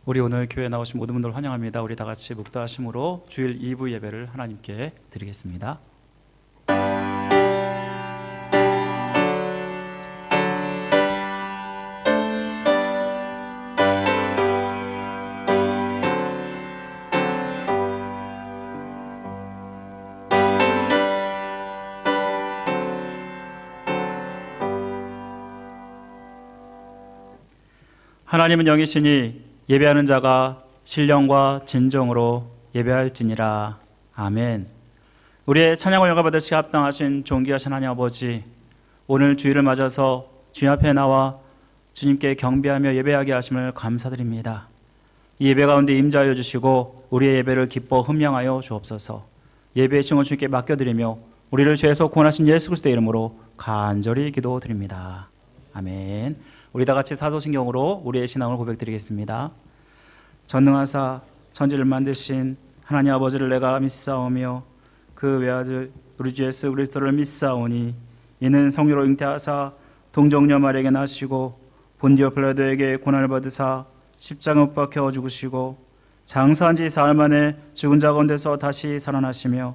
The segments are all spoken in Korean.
우리 오늘 교회에 나오신 모든 분들 환영합니다. 우리 다 같이 묵도하심으로 주일 2부 예배를 하나님께 드리겠습니다. 하나님은 영이시니 예배하는 자가 신령과 진정으로 예배할지니라. 아멘. 우리의 찬양을 영광 받으시기 합당하신 존귀하신 하나님 아버지, 오늘 주일을 맞아서 주님 앞에 나와 주님께 경배하며 예배하게 하심을 감사드립니다. 이 예배 가운데 임자하여 주시고 우리의 예배를 기뻐 흠명하여 주옵소서. 예배의 신을 주님께 맡겨드리며 우리를 죄에서 구원하신 예수 그리스도의 이름으로 간절히 기도드립니다. 아멘. 우리 다 같이 사도신경으로 우리의 신앙을 고백드리겠습니다. 전능하사 천지를 만드신 하나님 아버지를 내가 믿사오며 그 외아들 우리 주 예수 그리스도를 믿사오니 이는 성령으로 잉태하사 동정녀 마리아에게 나시고 본디오 빌라도에게 고난을 받으사 십자가에 못 박혀 죽으시고 장사한 지 사흘 만에 죽은 자 가운데서 다시 살아나시며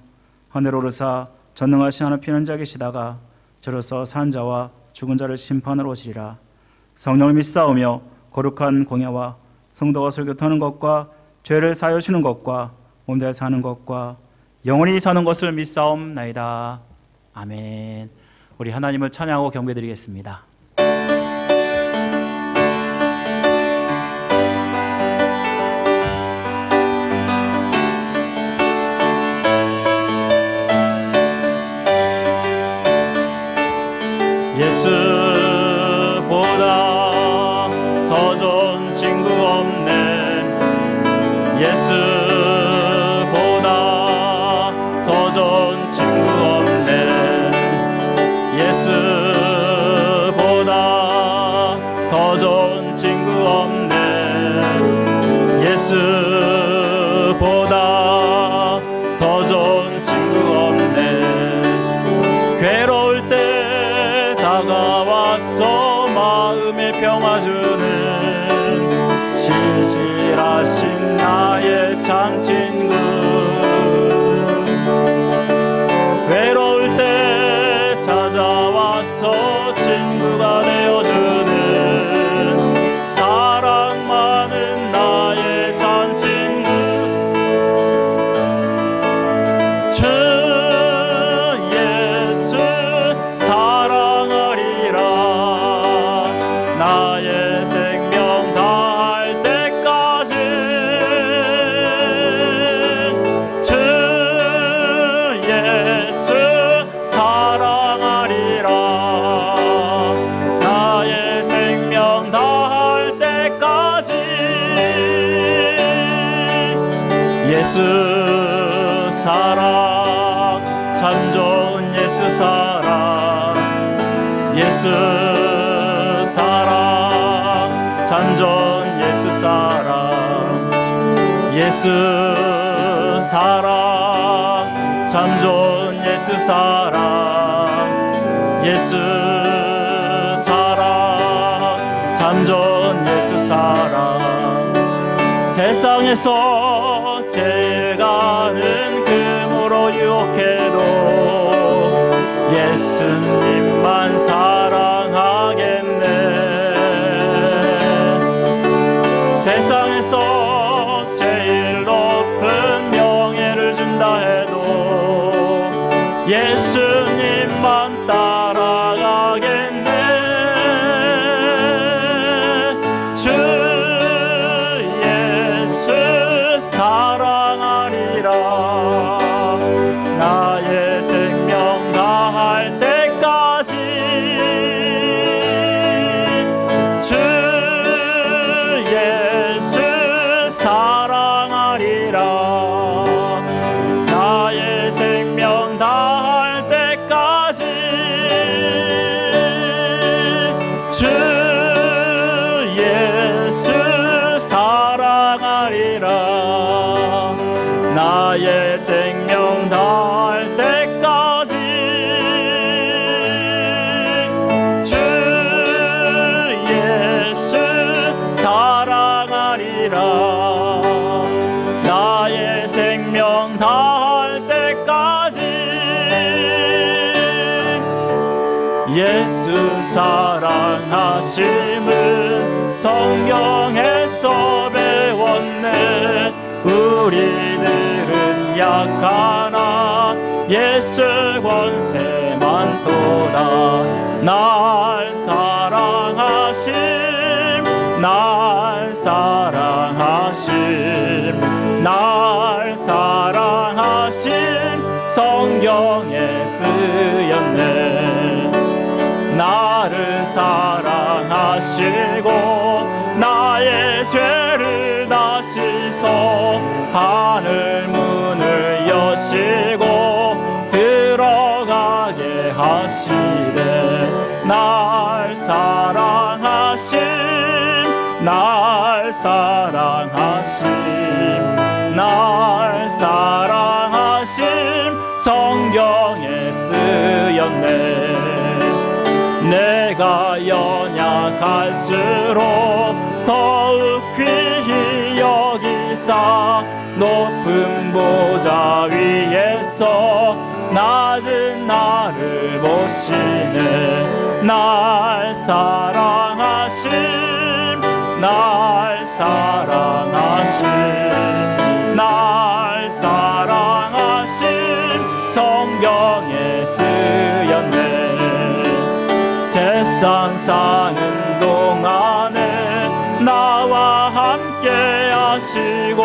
하늘로 오르사 전능하신 하나님 피는 자 계시다가 저로서 산 자와 죽은 자를 심판하러 오시리라. 성령을 믿사오며 거룩한 공예와 성도가 설교하는 것과 죄를 사하여 주는 것과 몸대에 사는 것과 영원히 사는 것을 믿사옵나이다. 아멘. 우리 하나님을 찬양하고 경배드리겠습니다. 예수보다 더 좋은 친구 없네. 예수보다 더 좋은 친구 없네. 예수보다 더 좋은 친구 없네. 예수보다 더 좋은 친구 없네. 괴로울 때 다가와서 마음에 평화 주는 신실하신 나의 참 친구. 외로울 때 찾아와서 친구가 되어주는 사랑 많은 나의 참 친구. 주 예수 사랑하리라. 나의 생명 다할 때까지. 주 예수 사랑하리라. 나의 생명 다할 때까지. 예수 사랑 참 좋은 예수 사랑. 예수 사랑 참 좋은 예수 사랑. 예수 사랑 참 좋은 예수 사랑. 예수 사랑 참 좋은 예수 사랑. 세상에서 제일 가는 금으로 유혹해도 예수님만 사랑하겠네. 세상에서 제일 높은 명예를 준다 해도 예수님만 따라가겠네. 주 예수 사랑하리라. 나의 생명 다할 때까지. 주 예수 사랑하리라. 나의 생명 다할 때까지. 주 예수 사랑하리라. 나의 생명 다할 때까지. 주 예수 사랑하리라. 나의 생명 다할 때까지 예수 사랑하심을 성경에서 배웠네. 우리들은 약하나 예수 권세 많도다. 날 사랑하심, 날 사랑하심, 날 사랑하심 성경에 쓰였네. 나를 사랑하시고 나의 죄를 다 씻어 하늘 문을 여시고 들어가게 하시되 날 사랑하심, 날 사랑하심, 날 사랑하심 성경에 쓰였네. 내가 연약할수록 더욱 귀히 여기사 높은 보좌 위에서 낮은 나를 보시네. 날 사랑하심, 날 사랑하심, 날 사랑하심 성경에 쓰였네. 세상 사는 동안에 나와 함께 하시고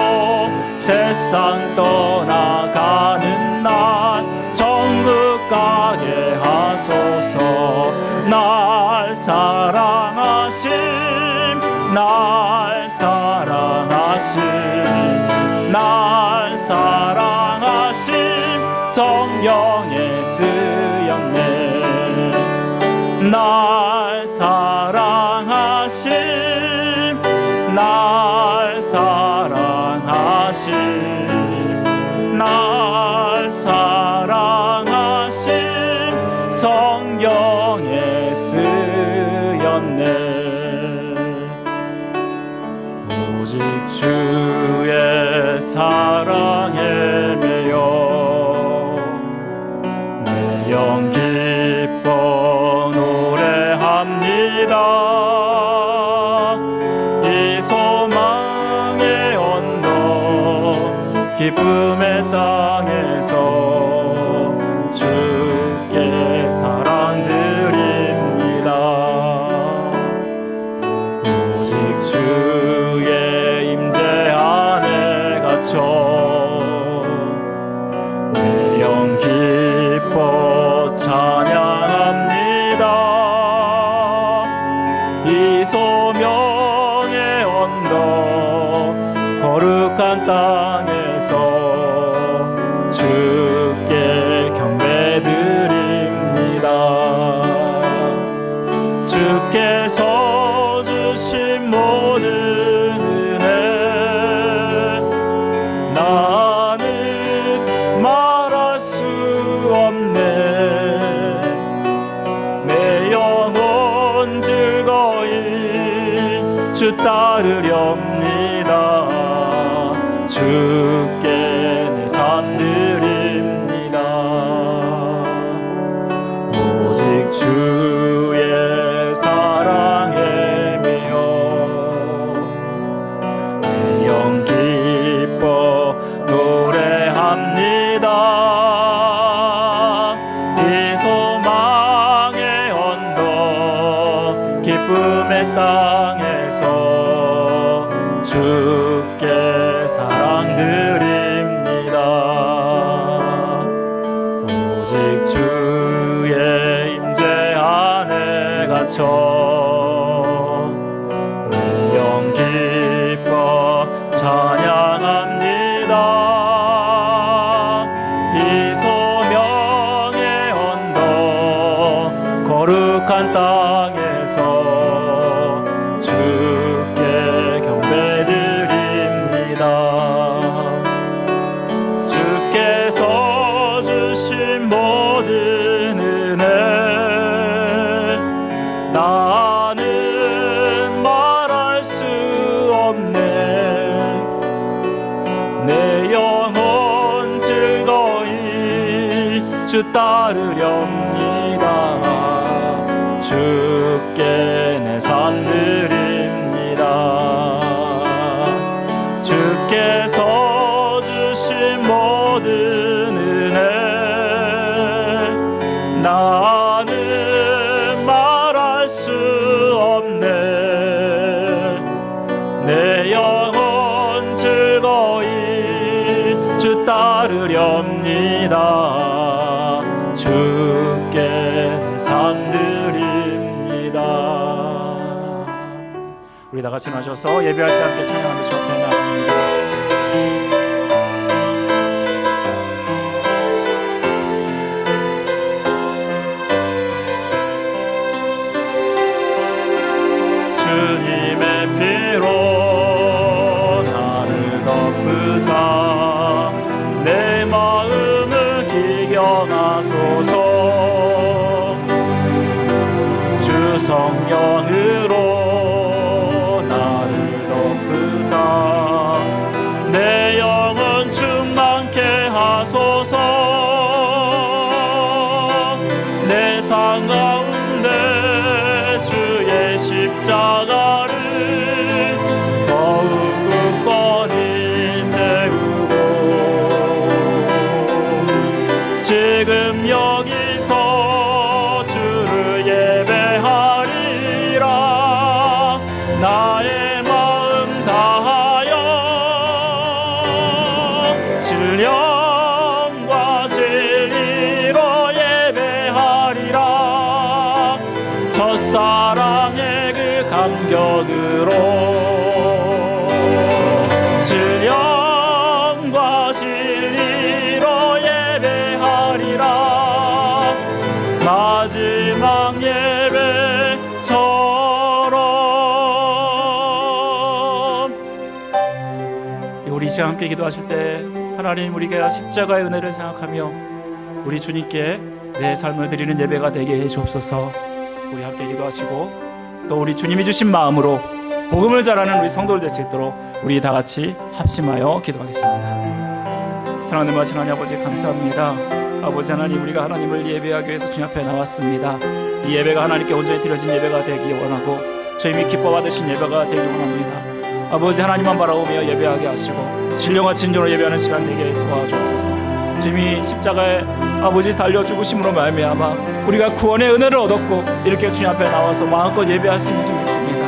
세상 떠나가는 날 천국 가게 하소서. 날 사랑하심, 날 사랑하심, 날 사랑하심 성경에 쓰였네. 날 사랑하심, 날 사랑하심, 날 사랑하심 성경에 쓰였네. 오직 주의 사랑에 매여 내 영 기뻐 노래합니다. 이 소망의 언덕 기쁨의 땅에서 주께 사랑드립니다. 오직 주의 임재 안에 갇혀 내 영 기뻐 찬양합니다. 이 소명의 언덕 거룩한 땅에서 주께 경배드립니다. 주께서 주신 모든 은혜 나는 말할 수 없네. 내 영혼 즐거이 주 따르렵니다. 주께 내 삶 드립니다. 오직 주의 사랑에 매여 내 영 기뻐 노래합니다. 이 소망의 언덕 기쁨의 땅에서 주께 사랑드립니다. 오직 주의 임재 안에 갇혀 내 영 기뻐 찬양합니다. 이 소명의 언덕 거룩한 땅에서 주께 경배드립니다. 주께서 주신 모든 은혜 나 주 따르렵니다. 주께 내 삶 드립니다. 주께서 주신 모든 은혜 나는 말할 수 없네. 내 영혼 즐거이 주 따르렵니다. 주께 내 삶 드립니다. 우리 다 같이 나셔서 예배할 때 함께 찬양하며 주 앞에 나갑니다. 주님의 피로 나를 덮으사 내 마음을 기경하소서. 주 성령으로 나를 덮으사 내 영혼 충만케 하소서. 내 삶 가운데 주의 십자가를 더욱 굳건히 세우고 지금 여기서 주를 예배하리라. 나의 마음 다하여 신령과 진리로 예배하리라. 첫사랑의 그 감격으로 신령과 진리로 예배하리라. 마지막 예배처럼. 우리 시간 함께 기도하실 때 하나님, 우리가 십자가의 은혜를 생각하며 우리 주님께 내 삶을 드리는 예배가 되게 해 주옵소서. 우리 함께 기도하시고 또 우리 주님이 주신 마음으로 복음을 전하는 우리 성도들 될 수 있도록 우리 다 같이 합심하여 기도하겠습니다. 사랑하는 말씀 하나님 아버지 감사합니다. 아버지 하나님, 우리가 하나님을 예배하기 위해서 주님 앞에 나왔습니다. 이 예배가 하나님께 온전히 드려진 예배가 되기 원하고 주님이 기뻐 받으신 예배가 되기 원합니다. 아버지 하나님만 바라보며 예배하게 하시고 진령과 진정으로 예배하는 시간 되게 도와주옵소서. 주님이 십자가에 아버지 달려 죽으심으로 말미암아 우리가 구원의 은혜를 얻었고 이렇게 주님 앞에 나와서 마음껏 예배할 수 있는 줄 믿습니다.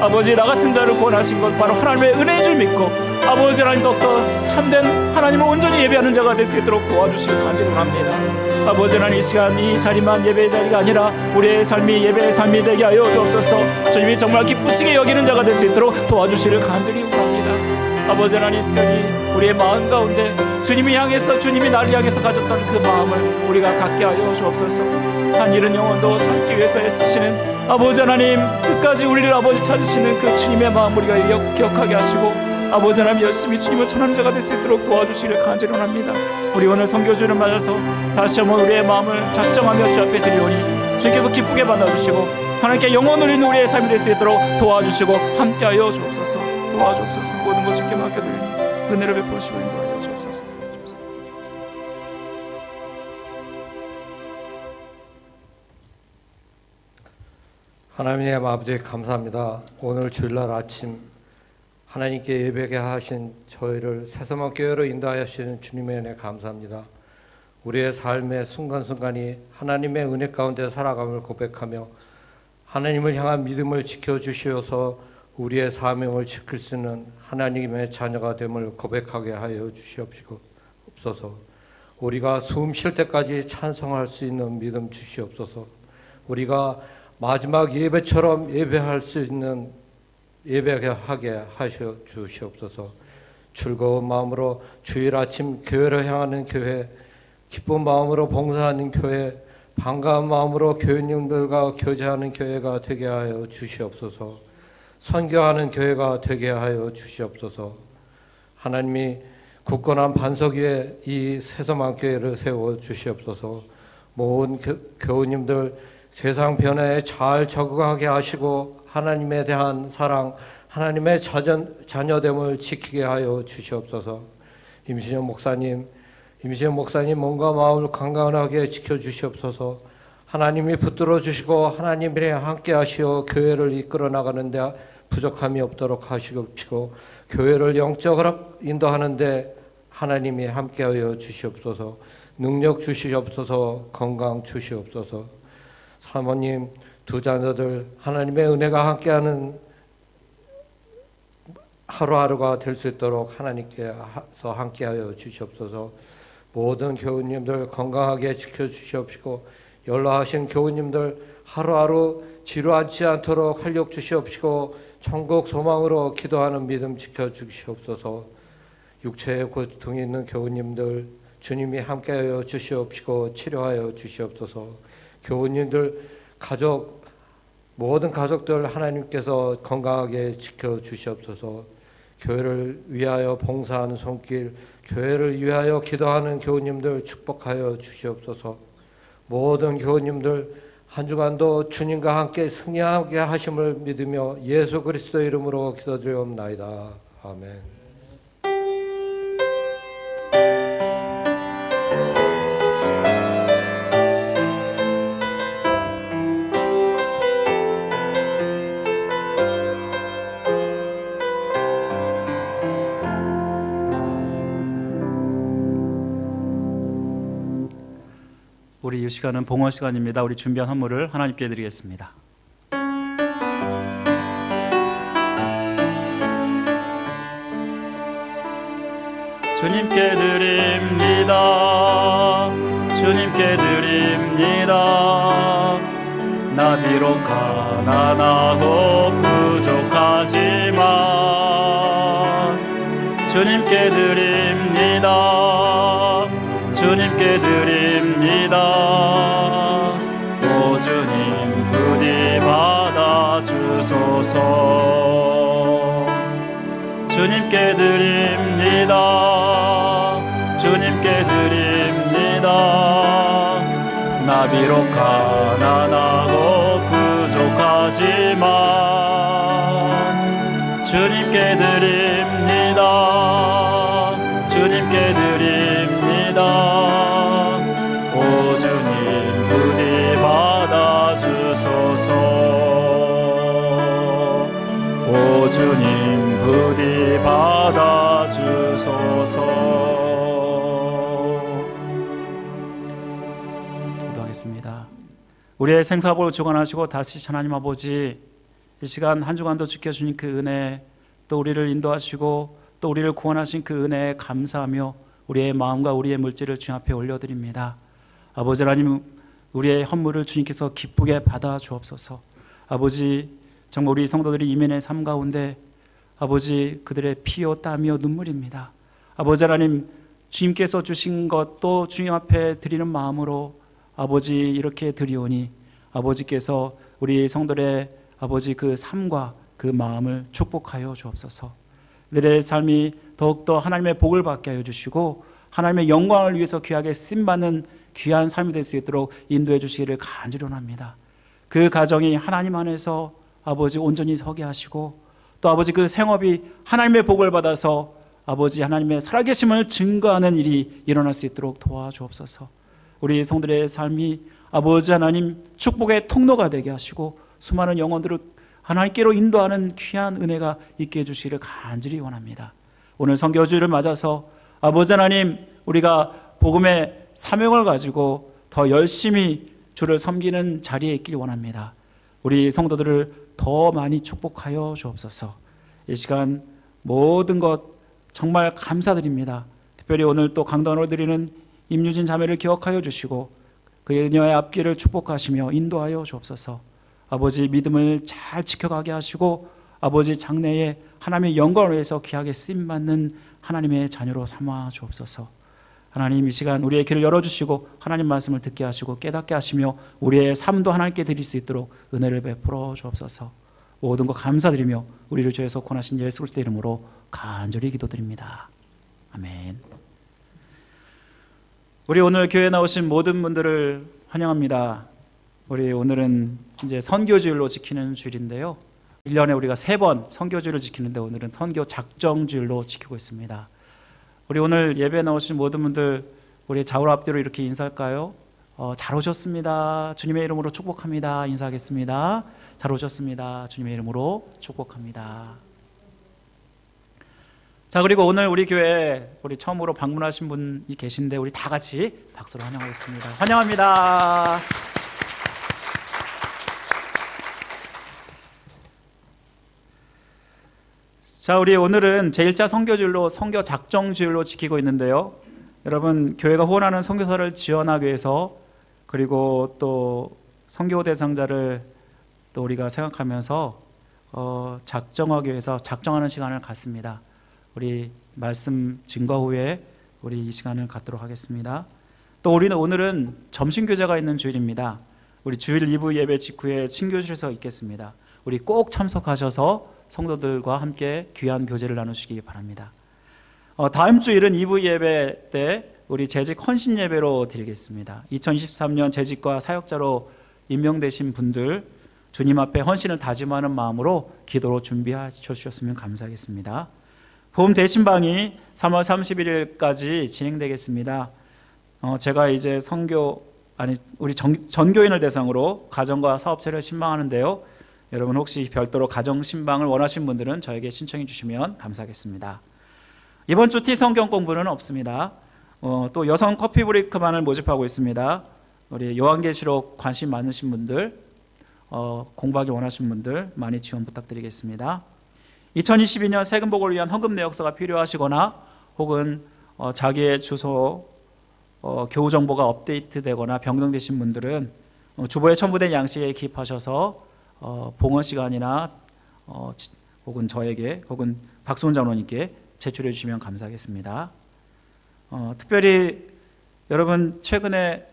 아버지, 나 같은 자를 구원하신 것 바로 하나님의 은혜인 줄 믿고 아버지 하나님 더욱더 참된 하나님을 온전히 예배하는 자가 될 수 있도록 도와주시길 간절히 원합니다. 아버지 하나님, 이 시간 이 자리만 예배의 자리가 아니라 우리의 삶이 예배의 삶이 되게 하여 주옵소서. 주님이 정말 기쁘시게 여기는 자가 될 수 있도록 도와주시길 간절히 원합니다. 아버지 하나님, 특별히 우리의 마음 가운데 주님이 향해서, 주님이 나를 향해서 가졌던 그 마음을 우리가 갖게 하여 주옵소서. 한 잃은 영혼도 찾기 위해서 애쓰시는 아버지 하나님, 끝까지 우리를 아버지 찾으시는 그 주님의 마음 우리가 기억하게 하시고 아버지 하나님, 열심히 주님을 전하는 자가 될 수 있도록 도와주시기를 간절히 원합니다. 우리 오늘 선교주를 맞아서 다시 한번 우리의 마음을 작정하며 주 앞에 드리오니 주님께서 기쁘게 받아주시고 하나님께 영원 누리는 우리의 삶이 될 수 있도록 도와주시고 함께하여 주옵소서. 도와주옵소서. 모든 것 주께 맡겨드리니 은혜를 베푸시고 인도하여 주옵소서. 하나님의 아버지 감사합니다. 오늘 주일날 아침 하나님께 예배하게 하신 저희를 새서만 교회로 인도하시는 주님의 은혜 감사합니다. 우리의 삶의 순간순간이 하나님의 은혜 가운데 살아감을 고백하며 하나님을 향한 믿음을 지켜주시어서 우리의 사명을 지킬 수 있는 하나님의 자녀가 됨을 고백하게 하여 주시옵소서. 우리가 숨 쉴 때까지 찬송할 수 있는 믿음 주시옵소서. 우리가 마지막 예배처럼 예배할 수 있는 예배하게 하셔 주시옵소서. 즐거운 마음으로 주일 아침 교회를 향하는 교회, 기쁜 마음으로 봉사하는 교회, 반가운 마음으로 교회님들과 교제하는 교회가 되게 하여 주시옵소서. 선교하는 교회가 되게 하여 주시옵소서. 하나님이 굳건한 반석 위에 이 새서만 교회를 세워 주시옵소서. 모든 교우님들 세상 변화에 잘 적응하게 하시고 하나님에 대한 사랑, 하나님의 자녀됨을 지키게 하여 주시옵소서. 임신영 목사님, 임시영 목사님 몸과 마음을 건강하게 지켜주시옵소서. 하나님이 붙들어 주시고 하나님이 함께 하시어 교회를 이끌어 나가는데 부족함이 없도록 하시옵시고, 교회를 영적으로 인도하는데 하나님이 함께하여 주시옵소서. 능력 주시옵소서. 건강 주시옵소서. 사모님 두 자녀들 하나님의 은혜가 함께하는 하루하루가 될 수 있도록 하나님께서 함께하여 주시옵소서. 모든 교우님들 건강하게 지켜주시옵시고, 연로하신 교우님들 하루하루 지루하지 않도록 활력 주시옵시고, 천국 소망으로 기도하는 믿음 지켜주시옵소서. 육체에 고통이 있는 교우님들 주님이 함께하여 주시옵시고 치료하여 주시옵소서. 교우님들 가족 모든 가족들 하나님께서 건강하게 지켜주시옵소서. 교회를 위하여 봉사하는 손길, 교회를 위하여 기도하는 교우님들 축복하여 주시옵소서. 모든 교우님들 한 주간도 주님과 함께 승리하게 하심을 믿으며 예수 그리스도 이름으로 기도드리옵나이다. 아멘. 우리 이 시간은 봉헌 시간입니다. 우리 준비한 헌물을 하나님께 드리겠습니다. 주님께 드립니다. 주님께 드립니다. 나 비록 가난하고 부족하지만 주님께 드립니다. 주님께 드립니다. 오 주님 부디 받아주소서. 주님께 드립니다. 주님께 드립니다. 나 비록 가난하고 부족하지만 주님께 드립니다. 주님께 드립니다. 오 주님 부디 받아주소서. 오 주님 부디 받아주소서. 기도하겠습니다. 우리의 생사복을 주관하시고 다시 하나님 아버지, 이 시간 한 주간도 지켜주신 그 은혜, 또 우리를 인도하시고 또 우리를 구원하신 그 은혜에 감사하며 우리의 마음과 우리의 물질을 주님 앞에 올려드립니다. 아버지 하나님, 우리의 헌물을 주님께서 기쁘게 받아 주옵소서. 아버지, 정말 우리 성도들이 이민의 삶 가운데 아버지 그들의 피요 땀이요 눈물입니다. 아버지 하나님, 주님께서 주신 것도 주님 앞에 드리는 마음으로 아버지 이렇게 드리오니 아버지께서 우리 성도들의 아버지 그 삶과 그 마음을 축복하여 주옵소서. 그들의 삶이 더욱더 하나님의 복을 받게 하여 주시고 하나님의 영광을 위해서 귀하게 쓰임받는 귀한 삶이 될 수 있도록 인도해 주시기를 간절히 원합니다. 그 가정이 하나님 안에서 아버지 온전히 서게 하시고 또 아버지 그 생업이 하나님의 복을 받아서 아버지 하나님의 살아계심을 증거하는 일이 일어날 수 있도록 도와주옵소서. 우리 성들의 삶이 아버지 하나님 축복의 통로가 되게 하시고 수많은 영혼들을 하나님께로 인도하는 귀한 은혜가 있게 해주시기를 간절히 원합니다. 오늘 선교주를 맞아서 아버지 하나님, 우리가 복음의 사명을 가지고 더 열심히 주를 섬기는 자리에 있길 원합니다. 우리 성도들을 더 많이 축복하여 주옵소서. 이 시간 모든 것 정말 감사드립니다. 특별히 오늘 또 강단으로 드리는 임유진 자매를 기억하여 주시고 그녀의 앞길을 축복하시며 인도하여 주옵소서. 아버지 믿음을 잘 지켜가게 하시고 아버지 장래에 하나님의 영광을 위해서 귀하게 쓰임받는 하나님의 자녀로 삼아 주옵소서. 하나님, 이 시간 우리의 길을 열어주시고 하나님 말씀을 듣게 하시고 깨닫게 하시며 우리의 삶도 하나님께 드릴 수 있도록 은혜를 베풀어 주옵소서. 모든 것 감사드리며 우리를 죄에서 구원하신 예수 그리스도 이름으로 간절히 기도드립니다. 아멘. 우리 오늘 교회에 나오신 모든 분들을 환영합니다. 우리 오늘은 이제 선교주일로 지키는 주일인데요. 1년에 우리가 3번 선교주일을 지키는데 오늘은 선교 작정주일로 지키고 있습니다. 우리 오늘 예배에 나오신 모든 분들 우리 좌우로 앞뒤로 이렇게 인사할까요? 잘 오셨습니다. 주님의 이름으로 축복합니다. 인사하겠습니다. 잘 오셨습니다. 주님의 이름으로 축복합니다. 자, 그리고 오늘 우리 교회에 우리 처음으로 방문하신 분이 계신데 우리 다 같이 박수로 환영하겠습니다. 환영합니다. 자, 우리 오늘은 제1차 선교주일로 선교 작정주일로 지키고 있는데요. 여러분, 교회가 후원하는 선교사를 지원하기 위해서, 그리고 또 선교 대상자를 또 우리가 생각하면서 작정하기 위해서 작정하는 시간을 갖습니다. 우리 말씀 증거 후에 우리 이 시간을 갖도록 하겠습니다. 또 우리는 오늘은 점심 교제가 있는 주일입니다. 우리 주일 2부 예배 직후에 친교실에서 있겠습니다. 우리 꼭 참석하셔서 성도들과 함께 귀한 교제를 나누시기 바랍니다. 다음 주일은 2부 예배 때 우리 재직 헌신 예배로 드리겠습니다. 2023년 재직과 사역자로 임명되신 분들 주님 앞에 헌신을 다짐하는 마음으로 기도로 준비해 주셨으면 감사하겠습니다. 봄 대신방이 3월 31일까지 진행되겠습니다. 제가 이제 우리 전교인을 대상으로 가정과 사업체를 신방하는데요. 여러분 혹시 별도로 가정 신방을 원하시는 분들은 저에게 신청해 주시면 감사하겠습니다. 이번 주 T성경 공부는 없습니다. 또 여성 커피 브레이크만을 모집하고 있습니다. 우리 요한계시록 관심 많으신 분들, 공부하기 원하시는 분들 많이 지원 부탁드리겠습니다. 2022년 세금복을 위한 헌금 내역서가 필요하시거나 혹은 자기의 주소 교우 정보가 업데이트되거나 변경되신 분들은 주보에 첨부된 양식에 기입하셔서 봉헌 시간이나 혹은 저에게 혹은 박수훈 장로님께 제출해 주시면 감사하겠습니다. 특별히 여러분 최근에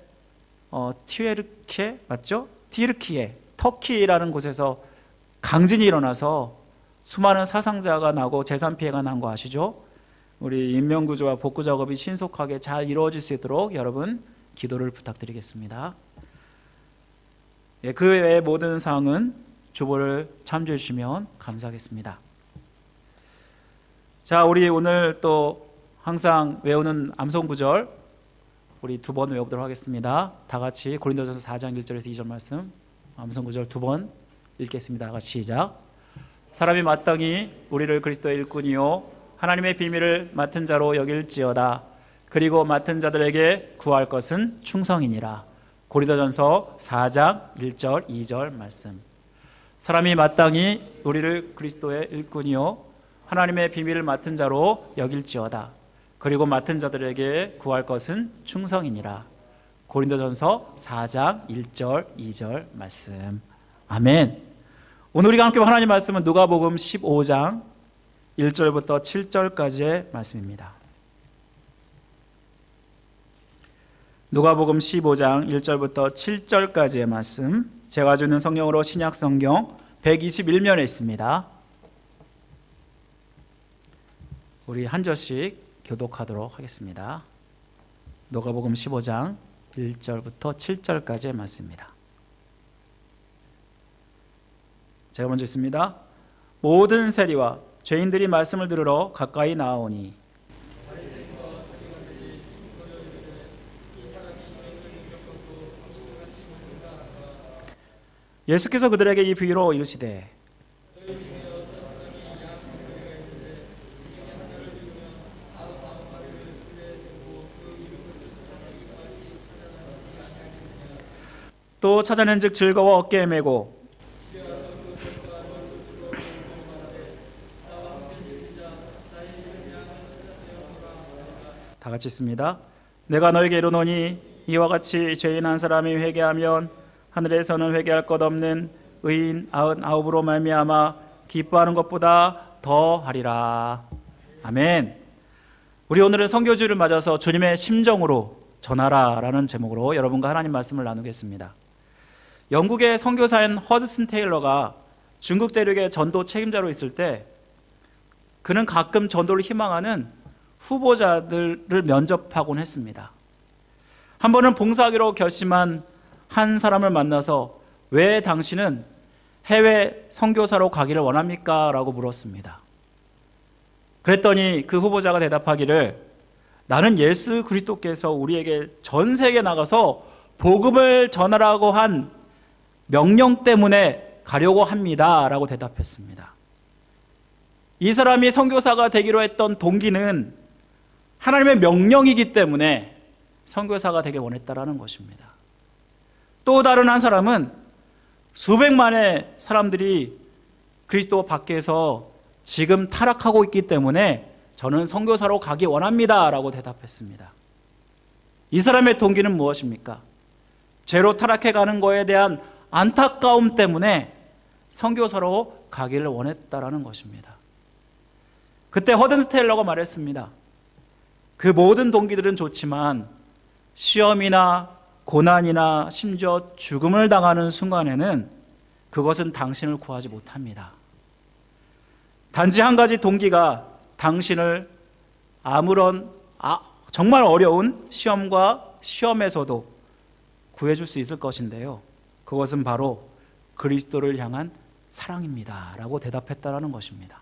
튀르키예 맞죠? 튀르키예 터키라는 곳에서 강진이 일어나서 수많은 사상자가 나고 재산 피해가 난 거 아시죠? 우리 인명구조와 복구 작업이 신속하게 잘 이루어질 수 있도록 여러분 기도를 부탁드리겠습니다. 그 외의 모든 사항은 주보를 참조해 주시면 감사하겠습니다. 자, 우리 오늘 또 항상 외우는 암송구절 우리 두 번 외워보도록 하겠습니다. 다 같이 고린도전서 4장 1절에서 2절 말씀 암송구절 두 번 읽겠습니다. 다 같이 시작. 사람이 마땅히 우리를 그리스도의 일꾼이요 하나님의 비밀을 맡은 자로 여길지어다. 그리고 맡은 자들에게 구할 것은 충성이니라. 고린도전서 4장 1절 2절 말씀. 사람이 마땅히 우리를 그리스도의 일꾼이요 하나님의 비밀을 맡은 자로 여길지어다. 그리고 맡은 자들에게 구할 것은 충성이니라. 고린도전서 4장 1절 2절 말씀. 아멘. 오늘 우리가 함께 하나님 말씀은 누가복음 15장 1절부터 7절까지의 말씀입니다. 누가복음 15장 1절부터 7절까지의 말씀, 제가 주는 성경으로 신약 성경 121면에 있습니다. 우리 한 절씩 교독하도록 하겠습니다. 누가복음 15장 1절부터 7절까지의 말씀입니다. 제가 먼저 읽습니다. 모든 세리와 죄인들이 말씀을 들으러 가까이 나아오니 예수께서 그들에게 이 비유로 이르시되 또 찾아낸즉 즐거워 어깨에 메고 다 같이 있습니다. 내가 너에게 이르노니 이와 같이 죄인 한 사람이 회개하면 하늘에서는 회개할 것 없는 의인 99으로 말미암아 기뻐하는 것보다 더 하리라. 아멘. 우리 오늘은 선교주를 맞아서 주님의 심정으로 전하라라는 제목으로 여러분과 하나님 말씀을 나누겠습니다. 영국의 선교사인 허드슨 테일러가 중국 대륙의 전도 책임자로 있을 때 그는 가끔 전도를 희망하는 후보자들을 면접하곤 했습니다. 한 번은 봉사하기로 결심한 한 사람을 만나서 왜 당신은 해외 선교사로 가기를 원합니까? 라고 물었습니다. 그랬더니 그 후보자가 대답하기를 나는 예수 그리스도께서 우리에게 전 세계에 나가서 복음을 전하라고 한 명령 때문에 가려고 합니다 라고 대답했습니다. 이 사람이 선교사가 되기로 했던 동기는 하나님의 명령이기 때문에 선교사가 되길 원했다라는 것입니다. 또 다른 한 사람은 수백만의 사람들이 그리스도 밖에서 지금 타락하고 있기 때문에 저는 선교사로 가기 원합니다 라고 대답했습니다. 이 사람의 동기는 무엇입니까? 죄로 타락해가는 것에 대한 안타까움 때문에 선교사로 가기를 원했다라는 것입니다. 그때 허든스 테일러가 말했습니다. 그 모든 동기들은 좋지만 시험이나 고난이나 심지어 죽음을 당하는 순간에는 그것은 당신을 구하지 못합니다. 단지 한 가지 동기가 당신을 아무런 정말 어려운 시험에서도 구해줄 수 있을 것인데요. 그것은 바로 그리스도를 향한 사랑입니다 라고 대답했다라는 것입니다.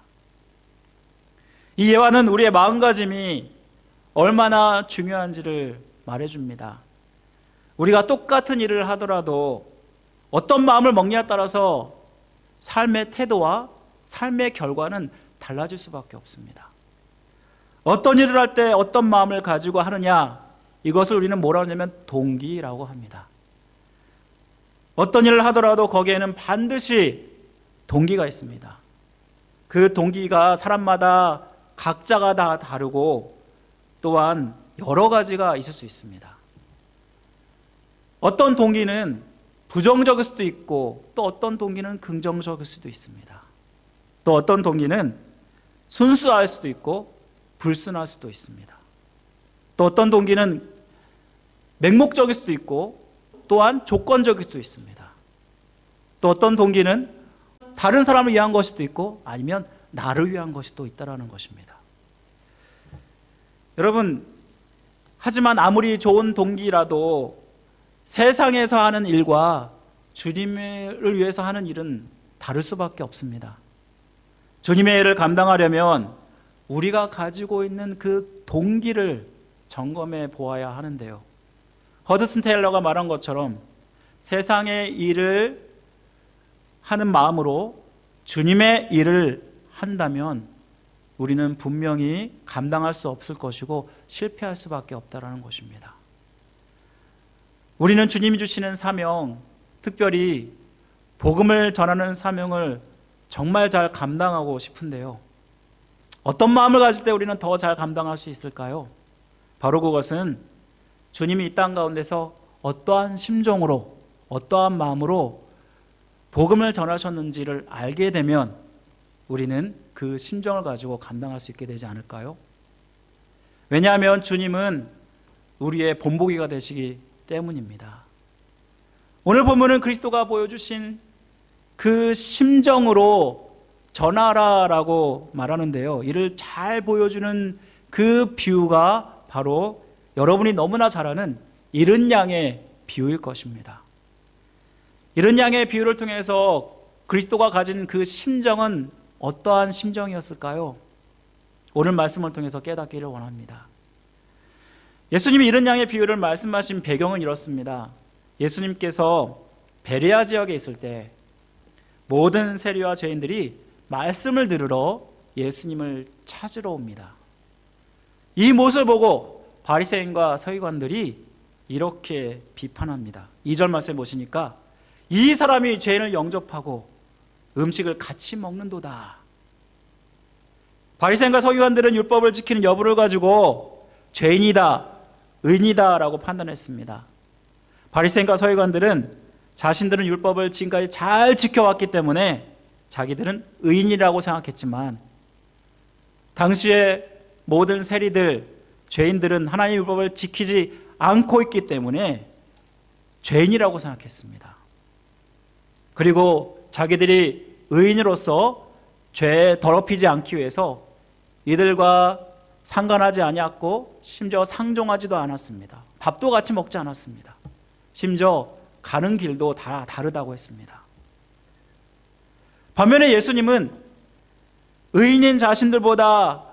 이 예화는 우리의 마음가짐이 얼마나 중요한지를 말해줍니다. 우리가 똑같은 일을 하더라도 어떤 마음을 먹냐에 따라서 삶의 태도와 삶의 결과는 달라질 수밖에 없습니다. 어떤 일을 할 때 어떤 마음을 가지고 하느냐, 이것을 우리는 뭐라고 하냐면 동기라고 합니다. 어떤 일을 하더라도 거기에는 반드시 동기가 있습니다. 그 동기가 사람마다 각자가 다 다르고 또한 여러 가지가 있을 수 있습니다. 어떤 동기는 부정적일 수도 있고 또 어떤 동기는 긍정적일 수도 있습니다. 또 어떤 동기는 순수할 수도 있고 불순할 수도 있습니다. 또 어떤 동기는 맹목적일 수도 있고 또한 조건적일 수도 있습니다. 또 어떤 동기는 다른 사람을 위한 것일 수도 있고 아니면 나를 위한 것이 또 있다는 것입니다. 여러분, 하지만 아무리 좋은 동기라도 세상에서 하는 일과 주님을 위해서 하는 일은 다를 수밖에 없습니다. 주님의 일을 감당하려면 우리가 가지고 있는 그 동기를 점검해 보아야 하는데요. 허드슨 테일러가 말한 것처럼 세상의 일을 하는 마음으로 주님의 일을 한다면 우리는 분명히 감당할 수 없을 것이고 실패할 수밖에 없다는 것입니다. 우리는 주님이 주시는 사명, 특별히 복음을 전하는 사명을 정말 잘 감당하고 싶은데요. 어떤 마음을 가질 때 우리는 더 잘 감당할 수 있을까요? 바로 그것은 주님이 이 땅 가운데서 어떠한 심정으로, 어떠한 마음으로 복음을 전하셨는지를 알게 되면 우리는 그 심정을 가지고 감당할 수 있게 되지 않을까요? 왜냐하면 주님은 우리의 본보기가 되시기 때문입니다. 오늘 본문은 그리스도가 보여주신 그 심정으로 전하라라고 말하는데요. 이를 잘 보여주는 그 비유가 바로 여러분이 너무나 잘 아는 이른 양의 비유일 것입니다. 이른 양의 비유를 통해서 그리스도가 가진 그 심정은 어떠한 심정이었을까요? 오늘 말씀을 통해서 깨닫기를 원합니다. 예수님이 이른 양의 비유를 말씀하신 배경은 이렇습니다. 예수님께서 베레아 지역에 있을 때 모든 세리와 죄인들이 말씀을 들으러 예수님을 찾으러 옵니다. 이 모습을 보고 바리새인과 서기관들이 이렇게 비판합니다. 2절 말씀에 보시니까 이 사람이 죄인을 영접하고 음식을 같이 먹는도다. 바리새인과 서기관들은 율법을 지키는 여부를 가지고 죄인이다, 의인이다 라고 판단했습니다. 바리새인과 서기관들은 자신들은 율법을 지금까지 잘 지켜왔기 때문에 자기들은 의인이라고 생각했지만 당시에 모든 세리들, 죄인들은 하나님의 율법을 지키지 않고 있기 때문에 죄인이라고 생각했습니다. 그리고 자기들이 의인으로서 죄에 더럽히지 않기 위해서 이들과 상관하지 아니었고 심지어 상종하지도 않았습니다. 밥도 같이 먹지 않았습니다. 심지어 가는 길도 다 다르다고 했습니다. 반면에 예수님은 의인인 자신들보다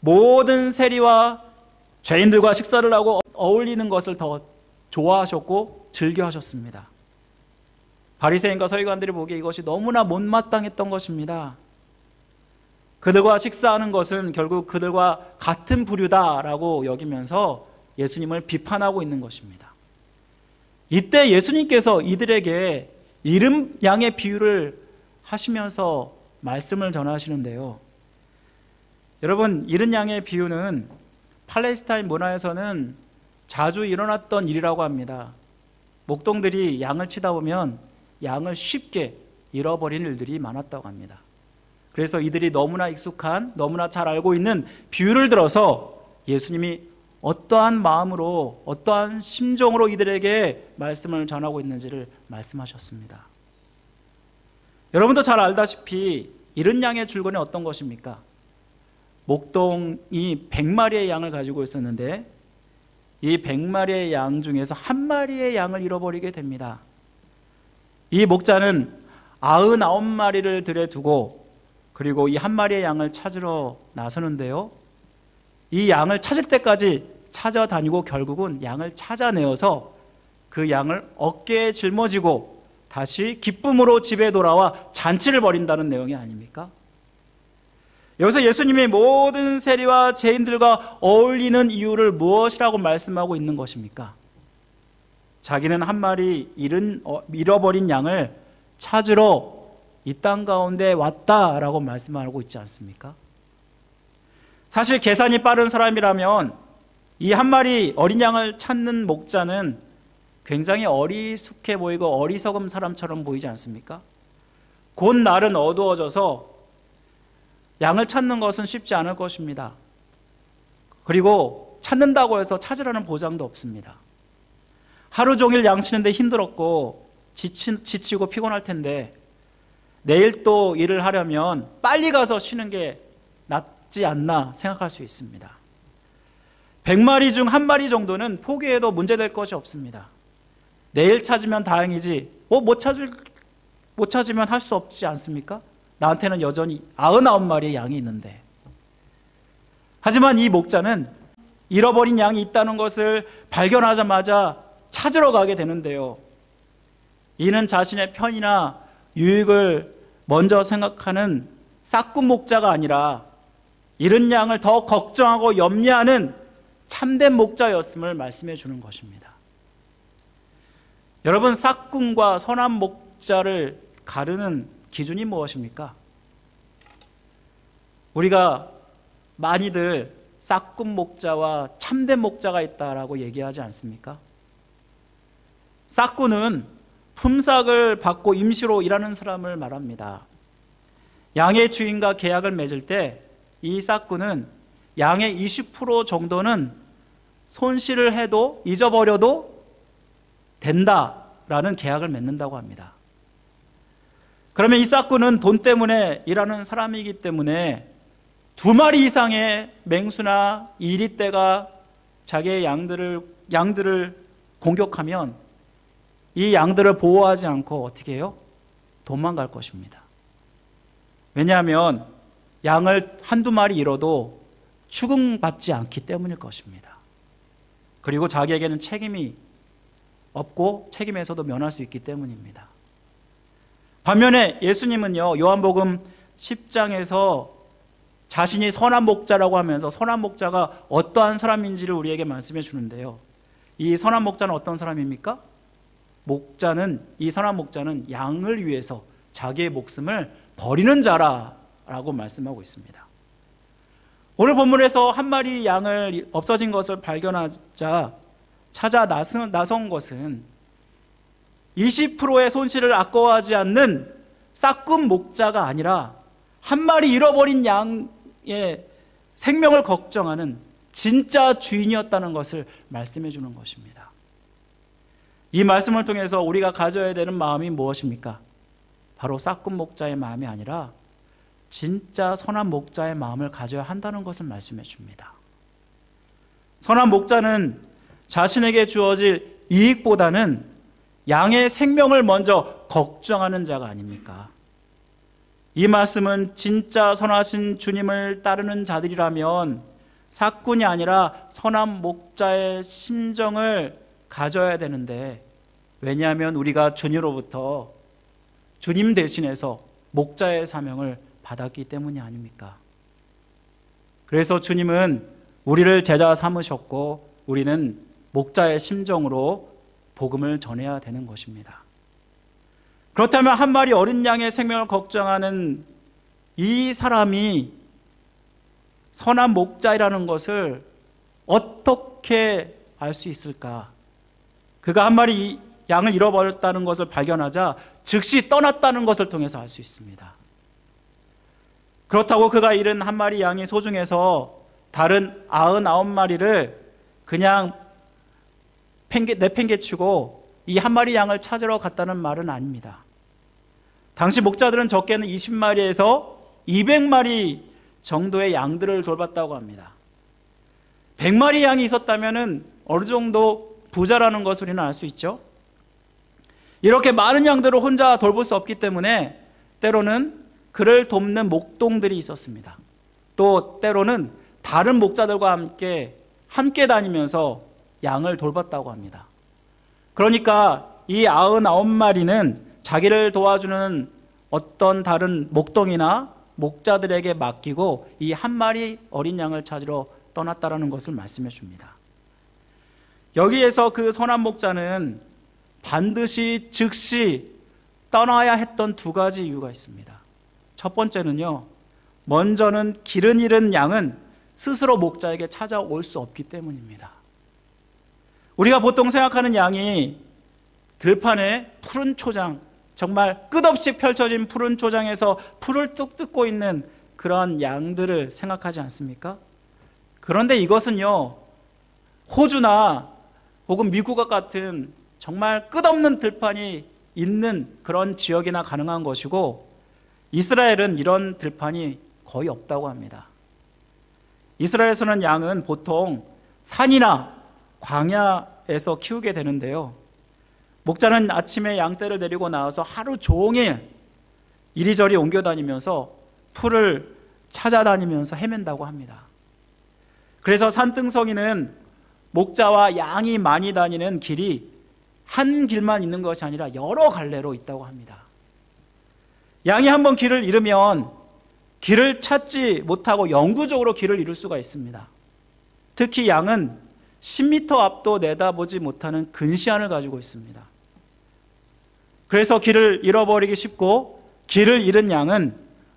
모든 세리와 죄인들과 식사를 하고 어울리는 것을 더 좋아하셨고 즐겨하셨습니다. 바리새인과 서기관들이 보기에 이것이 너무나 못마땅했던 것입니다. 그들과 식사하는 것은 결국 그들과 같은 부류다라고 여기면서 예수님을 비판하고 있는 것입니다. 이때 예수님께서 이들에게 이른 양의 비유를 하시면서 말씀을 전하시는데요. 여러분, 이른 양의 비유는 팔레스타인 문화에서는 자주 일어났던 일이라고 합니다. 목동들이 양을 치다 보면 양을 쉽게 잃어버리는 일들이 많았다고 합니다. 그래서 이들이 너무나 익숙한, 너무나 잘 알고 있는 비유를 들어서 예수님이 어떠한 마음으로, 어떠한 심정으로 이들에게 말씀을 전하고 있는지를 말씀하셨습니다. 여러분도 잘 알다시피 이른 양의 줄권이 어떤 것입니까? 목동이 100마리의 양을 가지고 있었는데 이 100마리의 양 중에서 한 마리의 양을 잃어버리게 됩니다. 이 목자는 99마리를 들여 두고 그리고 이 한 마리의 양을 찾으러 나서는데요. 이 양을 찾을 때까지 찾아다니고 결국은 양을 찾아내어서 그 양을 어깨에 짊어지고 다시 기쁨으로 집에 돌아와 잔치를 벌인다는 내용이 아닙니까? 여기서 예수님이 모든 세리와 죄인들과 어울리는 이유를 무엇이라고 말씀하고 있는 것입니까? 자기는 한 마리 잃어버린 양을 찾으러 이 땅 가운데 왔다라고 말씀하고 있지 않습니까? 사실 계산이 빠른 사람이라면 이 한 마리 어린 양을 찾는 목자는 굉장히 어리숙해 보이고 어리석은 사람처럼 보이지 않습니까? 곧 날은 어두워져서 양을 찾는 것은 쉽지 않을 것입니다. 그리고 찾는다고 해서 찾으라는 보장도 없습니다. 하루 종일 양 치는데 힘들었고 지치고 피곤할 텐데 내일 또 일을 하려면 빨리 가서 쉬는 게 낫지 않나 생각할 수 있습니다. 100마리 중 한 마리 정도는 포기해도 문제될 것이 없습니다. 내일 찾으면 다행이지 못 찾으면 할 수 없지 않습니까? 나한테는 여전히 99마리의 양이 있는데. 하지만 이 목자는 잃어버린 양이 있다는 것을 발견하자마자 찾으러 가게 되는데요. 이는 자신의 편이나 유익을 먼저 생각하는 싹군 목자가 아니라 잃은 양을 더 걱정하고 염려하는 참된 목자였음을 말씀해 주는 것입니다. 여러분, 싹군과 선한 목자를 가르는 기준이 무엇입니까? 우리가 많이들 싹군 목자와 참된 목자가 있다라고 얘기하지 않습니까? 싹군은 품삯을 받고 임시로 일하는 사람을 말합니다. 양의 주인과 계약을 맺을 때 이 싹군은 양의 20% 정도는 손실을 해도 잊어버려도 된다라는 계약을 맺는다고 합니다. 그러면 이 싹군은 돈 때문에 일하는 사람이기 때문에 2마리 이상의 맹수나 이리떼가 자기의 양들을 공격하면 이 양들을 보호하지 않고 어떻게 해요? 도망갈 것입니다. 왜냐하면 양을 한두 마리 잃어도 추궁받지 않기 때문일 것입니다. 그리고 자기에게는 책임이 없고 책임에서도 면할 수 있기 때문입니다. 반면에 예수님은요, 요한복음 10장에서 자신이 선한 목자라고 하면서 선한 목자가 어떠한 사람인지를 우리에게 말씀해 주는데요. 이 선한 목자는 어떤 사람입니까? 이 선한 목자는 양을 위해서 자기의 목숨을 버리는 자라고 말씀하고 있습니다. 오늘 본문에서 한 마리 양을 없어진 것을 발견하자 찾아 나선 것은 20%의 손실을 아까워하지 않는 싹군 목자가 아니라 한 마리 잃어버린 양의 생명을 걱정하는 진짜 주인이었다는 것을 말씀해 주는 것입니다. 이 말씀을 통해서 우리가 가져야 되는 마음이 무엇입니까? 바로 싹군 목자의 마음이 아니라 진짜 선한 목자의 마음을 가져야 한다는 것을 말씀해 줍니다. 선한 목자는 자신에게 주어질 이익보다는 양의 생명을 먼저 걱정하는 자가 아닙니까? 이 말씀은 진짜 선하신 주님을 따르는 자들이라면 사꾼이 아니라 선한 목자의 심정을 가져야 되는데, 왜냐하면 우리가 주님으로부터 주님 대신해서 목자의 사명을 받았기 때문이 아닙니까? 그래서 주님은 우리를 제자 삼으셨고 우리는 목자의 심정으로 복음을 전해야 되는 것입니다. 그렇다면 한 마리 어린 양의 생명을 걱정하는 이 사람이 선한 목자이라는 것을 어떻게 알 수 있을까? 그가 한 마리 양을 잃어버렸다는 것을 발견하자 즉시 떠났다는 것을 통해서 알 수 있습니다. 그렇다고 그가 잃은 한 마리 양이 소중해서 다른 99마리를 그냥 내팽개치고 이 한 마리 양을 찾으러 갔다는 말은 아닙니다. 당시 목자들은 적게는 20마리에서 200마리 정도의 양들을 돌봤다고 합니다. 100마리 양이 있었다면 어느 정도 부자라는 것을 우리는 알 수 있죠. 이렇게 많은 양들을 혼자 돌볼 수 없기 때문에 때로는 그를 돕는 목동들이 있었습니다. 또 때로는 다른 목자들과 함께 다니면서 양을 돌봤다고 합니다. 그러니까 이 99마리는 자기를 도와주는 어떤 다른 목동이나 목자들에게 맡기고 이 한 마리 어린 양을 찾으러 떠났다라는 것을 말씀해 줍니다. 여기에서 그 선한 목자는 반드시 즉시 떠나야 했던 두 가지 이유가 있습니다. 첫 번째는요, 먼저는 길을 잃은 양은 스스로 목자에게 찾아올 수 없기 때문입니다. 우리가 보통 생각하는 양이 들판에 푸른 초장, 정말 끝없이 펼쳐진 푸른 초장에서 풀을 뚝 뜯고 있는 그러한 양들을 생각하지 않습니까? 그런데 이것은요, 호주나 혹은 미국과 같은 정말 끝없는 들판이 있는 그런 지역이나 가능한 것이고, 이스라엘은 이런 들판이 거의 없다고 합니다. 이스라엘에서는 양은 보통 산이나 광야에서 키우게 되는데요, 목자는 아침에 양떼를 데리고 나와서 하루 종일 이리저리 옮겨 다니면서 풀을 찾아다니면서 헤맨다고 합니다. 그래서 산등성이는 목자와 양이 많이 다니는 길이 한 길만 있는 것이 아니라 여러 갈래로 있다고 합니다. 양이 한번 길을 잃으면 길을 찾지 못하고 영구적으로 길을 잃을 수가 있습니다. 특히 양은 10m 앞도 내다보지 못하는 근시안을 가지고 있습니다. 그래서 길을 잃어버리기 쉽고, 길을 잃은 양은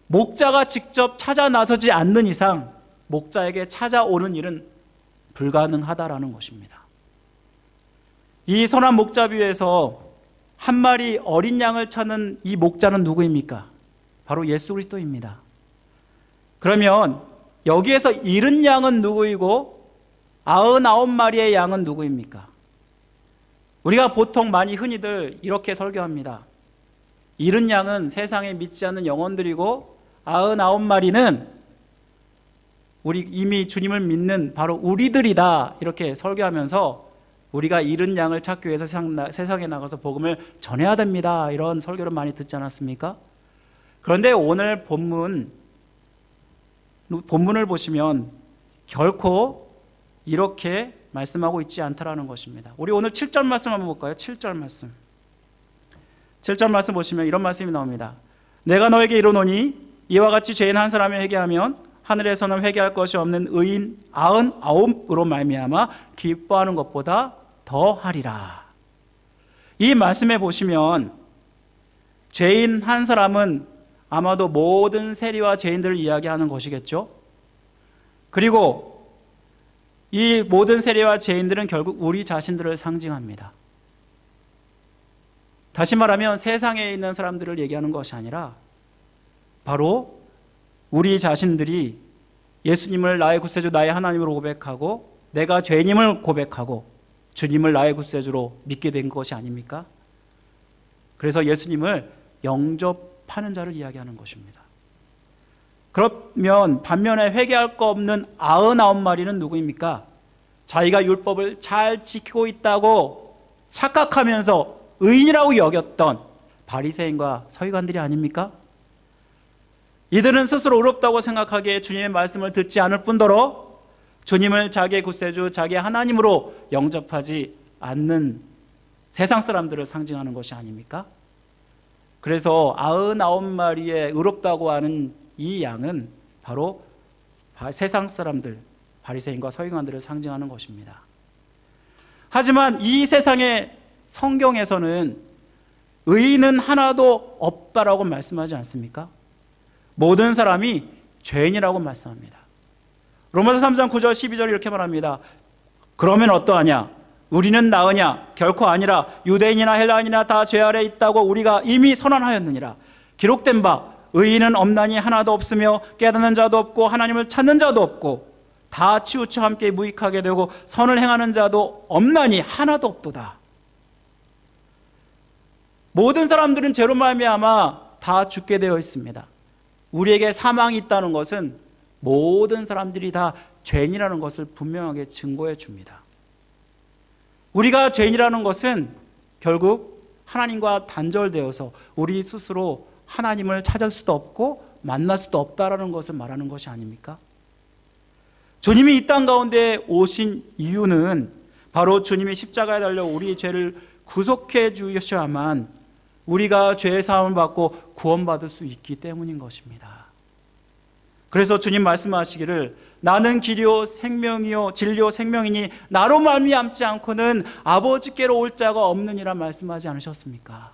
목자가 직접 찾아 나서지 않는 이상 목자에게 찾아오는 일은 불가능하다라는 것입니다. 이 선한 목자비에서 한 마리 어린 양을 찾는 이 목자는 누구입니까? 바로 예수 그리스도입니다. 그러면 여기에서 잃은 양은 누구이고 99마리의 양은 누구입니까? 우리가 보통 많이 흔히들 이렇게 설교합니다. 잃은 양은 세상에 믿지 않는 영혼들이고 99마리는 우리 이미 주님을 믿는 바로 우리들이다, 이렇게 설교하면서 우리가 잃은 양을 찾기 위해서 세상에 나가서 복음을 전해야 됩니다, 이런 설교를 많이 듣지 않았습니까? 그런데 오늘 본문을 보시면 결코 이렇게 말씀하고 있지 않다라는 것입니다. 우리 오늘 7절 말씀 한번 볼까요? 7절 말씀. 7절 말씀 보시면 이런 말씀이 나옵니다. 내가 너에게 이르노니 이와 같이 죄인 한 사람이 회개하면 하늘에서는 회개할 것이 없는 의인 99으로 말미암아 기뻐하는 것보다 더하리라. 이 말씀에 보시면 죄인 한 사람은 아마도 모든 세리와 죄인들을 이야기하는 것이겠죠. 그리고 이 모든 세리와 죄인들은 결국 우리 자신들을 상징합니다. 다시 말하면 세상에 있는 사람들을 얘기하는 것이 아니라 바로 우리 자신들이 예수님을 나의 구세주, 나의 하나님으로 고백하고 내가 죄인임을 고백하고 주님을 나의 구세주로 믿게 된 것이 아닙니까? 그래서 예수님을 영접하는 자를 이야기하는 것입니다. 그러면 반면에 회개할 거 없는 99마리는 누구입니까? 자기가 율법을 잘 지키고 있다고 착각하면서 의인이라고 여겼던 바리새인과 서기관들이 아닙니까? 이들은 스스로 의롭다고 생각하기에 주님의 말씀을 듣지 않을 뿐더러 주님을 자기의 구세주, 자기의 하나님으로 영접하지 않는 세상 사람들을 상징하는 것이 아닙니까? 그래서 99마리의 의롭다고 하는 이 양은 바로 세상 사람들, 바리새인과 서기관들을 상징하는 것입니다. 하지만 이 세상의 성경에서는 의인은 하나도 없다라고 말씀하지 않습니까? 모든 사람이 죄인이라고 말씀합니다. 로마서 3장 9절 12절 이렇게 말합니다. 그러면 어떠하냐? 우리는 나으냐? 결코 아니라 유대인이나 헬라인이나 다 죄 아래 있다고 우리가 이미 선언하였느니라. 기록된 바 의인은 없나니 하나도 없으며 깨닫는 자도 없고 하나님을 찾는 자도 없고 다 치우쳐 함께 무익하게 되고 선을 행하는 자도 없나니 하나도 없도다. 모든 사람들은 죄로 말미암아 다 죽게 되어 있습니다. 우리에게 사망이 있다는 것은 모든 사람들이 다 죄인이라는 것을 분명하게 증거해 줍니다. 우리가 죄인이라는 것은 결국 하나님과 단절되어서 우리 스스로 하나님을 찾을 수도 없고 만날 수도 없다라는 것을 말하는 것이 아닙니까? 주님이 이 땅 가운데 오신 이유는 바로 주님이 십자가에 달려 우리의 죄를 구속해 주셔야만 우리가 죄의 사함을 받고 구원받을 수 있기 때문인 것입니다. 그래서 주님 말씀하시기를 나는 길이요 생명이요 진리요 생명이니 나로 말미암지 않고는 아버지께로 올 자가 없느니라 말씀하지 않으셨습니까?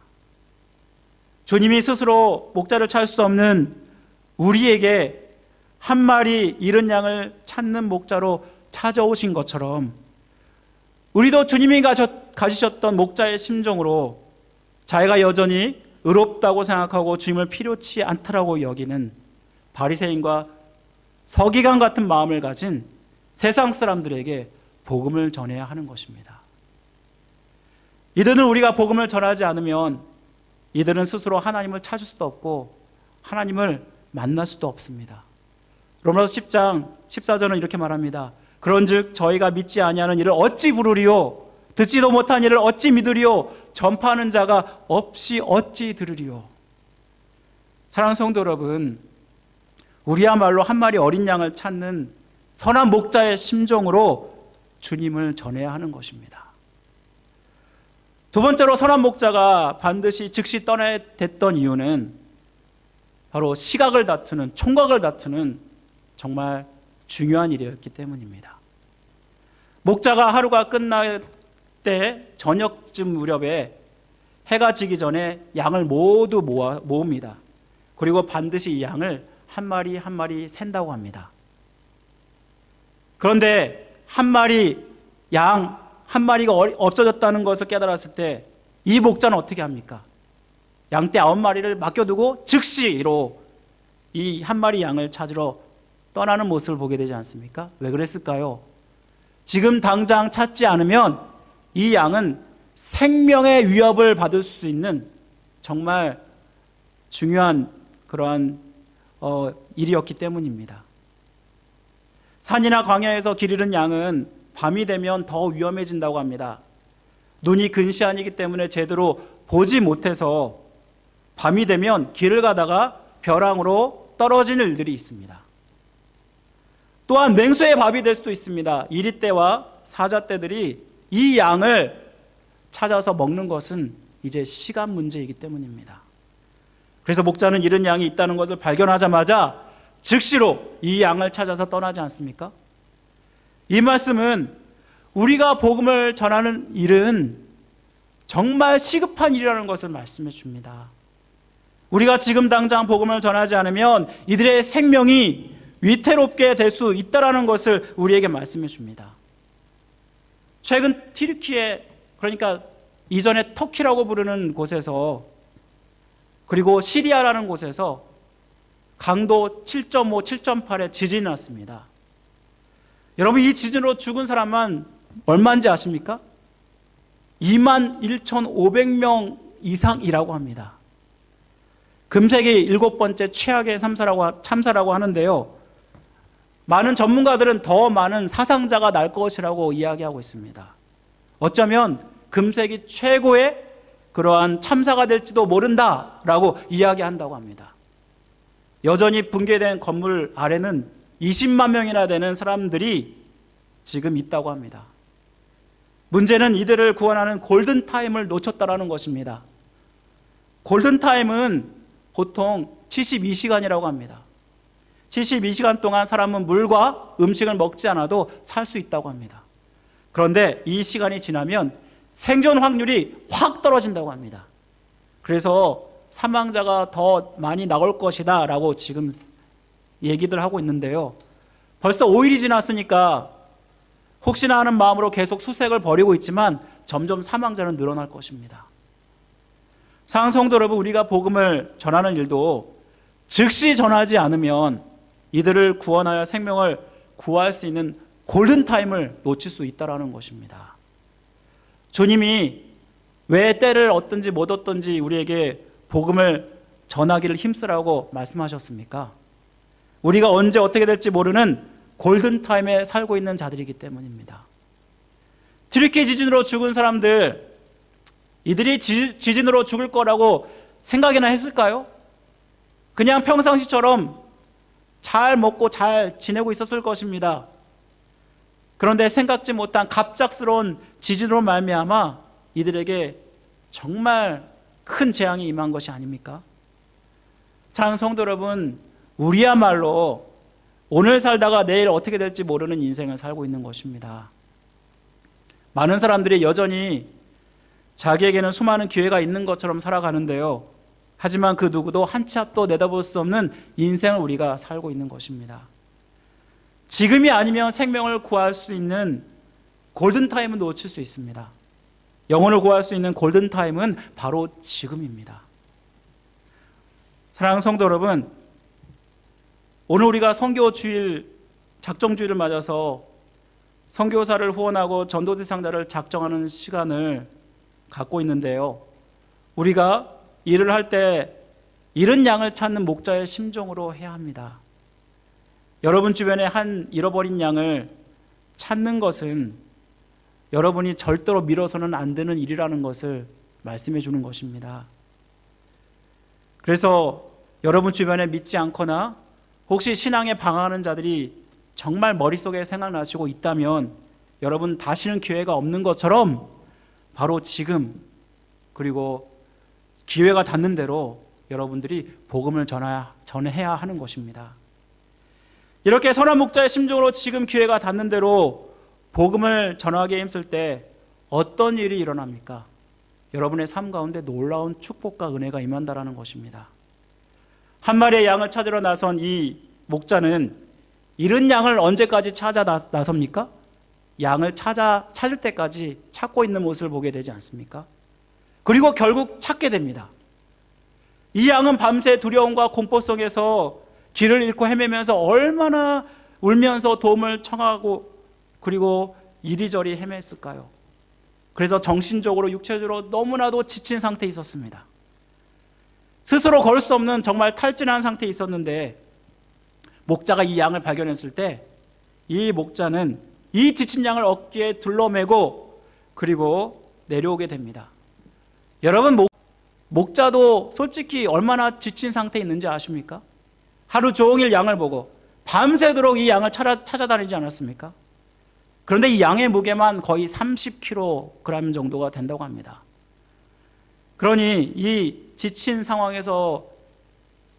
주님이 스스로 목자를 찾을 수 없는 우리에게 한 마리 잃은 양을 찾는 목자로 찾아오신 것처럼 우리도 주님이 가지셨던 목자의 심정으로 자기가 여전히 의롭다고 생각하고 주님을 필요치 않다라고 여기는 바리새인과 서기관 같은 마음을 가진 세상 사람들에게 복음을 전해야 하는 것입니다. 이들은 우리가 복음을 전하지 않으면 이들은 스스로 하나님을 찾을 수도 없고 하나님을 만날 수도 없습니다. 로마서 10장 14절은 이렇게 말합니다. 그런즉 저희가 믿지 아니하는 이를 어찌 부르리요 듣지도 못한 이를 어찌 믿으리요 전파하는 자가 없이 어찌 들으리요. 사랑하는 성도 여러분, 우리야말로 한 마리 어린 양을 찾는 선한 목자의 심정으로 주님을 전해야 하는 것입니다. 두 번째로 선한 목자가 반드시 즉시 떠나야 됐던 이유는 바로 시각을 다투는, 총각을 다투는 정말 중요한 일이었기 때문입니다. 목자가 하루가 끝날 때 저녁쯤 무렵에 해가 지기 전에 양을 모두 모읍니다. 그리고 반드시 이 양을 한 마리 한 마리 샌다고 합니다. 그런데 한 마리 양 한 마리가 없어졌다는 것을 깨달았을 때 이 목자는 어떻게 합니까? 양떼 9마리를 맡겨두고 즉시로 이 한 마리 양을 찾으러 떠나는 모습을 보게 되지 않습니까? 왜 그랬을까요? 지금 당장 찾지 않으면 이 양은 생명의 위협을 받을 수 있는 정말 중요한 그러한 일이었기 때문입니다. 산이나 광야에서 길 잃은 양은 밤이 되면 더 위험해진다고 합니다. 눈이 근시안이기 때문에 제대로 보지 못해서 밤이 되면 길을 가다가 벼랑으로 떨어지는 일들이 있습니다. 또한 맹수의 밥이 될 수도 있습니다. 이리떼와 사자떼들이 이 양을 찾아서 먹는 것은 이제 시간 문제이기 때문입니다. 그래서 목자는 잃은 양이 있다는 것을 발견하자마자 즉시로 이 양을 찾아서 떠나지 않습니까? 이 말씀은 우리가 복음을 전하는 일은 정말 시급한 일이라는 것을 말씀해 줍니다. 우리가 지금 당장 복음을 전하지 않으면 이들의 생명이 위태롭게 될 수 있다는 것을 우리에게 말씀해 줍니다. 최근 튀르키예, 그러니까 이전에 터키라고 부르는 곳에서, 그리고 시리아라는 곳에서 강도 7.5, 7.8의 지진이 났습니다. 여러분, 이 지진으로 죽은 사람만 얼마인지 아십니까? 21,500명 이상이라고 합니다. 금세기 7번째 최악의 참사라고 하는데요, 많은 전문가들은 더 많은 사상자가 날 것이라고 이야기하고 있습니다. 어쩌면 금세기 최고의 그러한 참사가 될지도 모른다라고 이야기한다고 합니다. 여전히 붕괴된 건물 아래는 20만 명이나 되는 사람들이 지금 있다고 합니다. 문제는 이들을 구원하는 골든타임을 놓쳤다라는 것입니다. 골든타임은 보통 72시간이라고 합니다. 72시간 동안 사람은 물과 음식을 먹지 않아도 살 수 있다고 합니다. 그런데 이 시간이 지나면 생존 확률이 확 떨어진다고 합니다. 그래서 사망자가 더 많이 나올 것이다 라고 지금 얘기들 하고 있는데요. 벌써 5일이 지났으니까 혹시나 하는 마음으로 계속 수색을 벌이고 있지만 점점 사망자는 늘어날 것입니다. 사랑하는 성도 여러분, 우리가 복음을 전하는 일도 즉시 전하지 않으면 이들을 구원하여 생명을 구할 수 있는 골든타임을 놓칠 수 있다는 것입니다. 주님이 왜 때를 얻든지 못 얻든지 우리에게 복음을 전하기를 힘쓰라고 말씀하셨습니까? 우리가 언제 어떻게 될지 모르는 골든타임에 살고 있는 자들이기 때문입니다. 튀르키 지진으로 죽은 사람들, 이들이 지진으로 죽을 거라고 생각이나 했을까요? 그냥 평상시처럼 잘 먹고 잘 지내고 있었을 것입니다. 그런데 생각지 못한 갑작스러운 지진으로 말미암아 이들에게 정말 큰 재앙이 임한 것이 아닙니까? 사랑하는 성도 여러분, 우리야말로 오늘 살다가 내일 어떻게 될지 모르는 인생을 살고 있는 것입니다. 많은 사람들이 여전히 자기에게는 수많은 기회가 있는 것처럼 살아가는데요. 하지만 그 누구도 한 치 앞도 내다볼 수 없는 인생을 우리가 살고 있는 것입니다. 지금이 아니면 생명을 구할 수 있는 골든타임은 놓칠 수 있습니다. 영혼을 구할 수 있는 골든타임은 바로 지금입니다. 사랑하는 성도 여러분, 오늘 우리가 선교주일, 작정주일을 맞아서 선교사를 후원하고 전도 대상자를 작정하는 시간을 갖고 있는데요. 우리가 일을 할 때 잃은 양을 찾는 목자의 심정으로 해야 합니다. 여러분 주변에 한 잃어버린 양을 찾는 것은 여러분이 절대로 미뤄서는 안 되는 일이라는 것을 말씀해 주는 것입니다. 그래서 여러분 주변에 믿지 않거나 혹시 신앙에 방황하는 자들이 정말 머릿속에 생각나시고 있다면 여러분 다시는 기회가 없는 것처럼 바로 지금 그리고 기회가 닿는 대로 여러분들이 복음을 전해야 하는 것입니다. 이렇게 선한 목자의 심정으로 지금 기회가 닿는 대로 복음을 전하기에 힘쓸 때 어떤 일이 일어납니까? 여러분의 삶 가운데 놀라운 축복과 은혜가 임한다라는 것입니다. 한 마리의 양을 찾으러 나선 이 목자는 잃은 양을 언제까지 찾아 나섭니까? 양을 찾을 때까지 찾고 있는 모습을 보게 되지 않습니까? 그리고 결국 찾게 됩니다. 이 양은 밤새 두려움과 공포 속에서 길을 잃고 헤매면서 얼마나 울면서 도움을 청하고 그리고 이리저리 헤맸을까요? 그래서 정신적으로 육체적으로 너무나도 지친 상태에 있었습니다. 스스로 걸을 수 없는 정말 탈진한 상태에 있었는데 목자가 이 양을 발견했을 때 이 목자는 이 지친 양을 어깨에 둘러매고 그리고 내려오게 됩니다. 여러분, 목자도 솔직히 얼마나 지친 상태에 있는지 아십니까? 하루 종일 양을 보고 밤새도록 이 양을 찾아다니지 않았습니까? 그런데 이 양의 무게만 거의 30kg 정도가 된다고 합니다. 그러니 이 지친 상황에서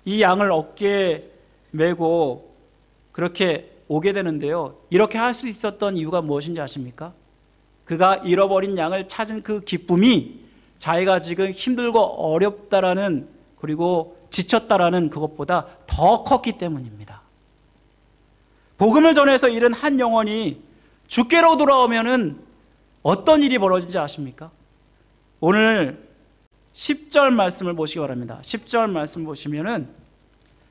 이 양을 어깨에 메고 그렇게 오게 되는데요. 이렇게 할 수 있었던 이유가 무엇인지 아십니까? 그가 잃어버린 양을 찾은 그 기쁨이 자기가 지금 힘들고 어렵다라는 그리고 지쳤다라는 그것보다 더 컸기 때문입니다. 복음을 전해서 잃은 한 영혼이 주께로 돌아오면은 어떤 일이 벌어진지 아십니까? 오늘 10절 말씀을 보시기 바랍니다. 10절 말씀 보시면은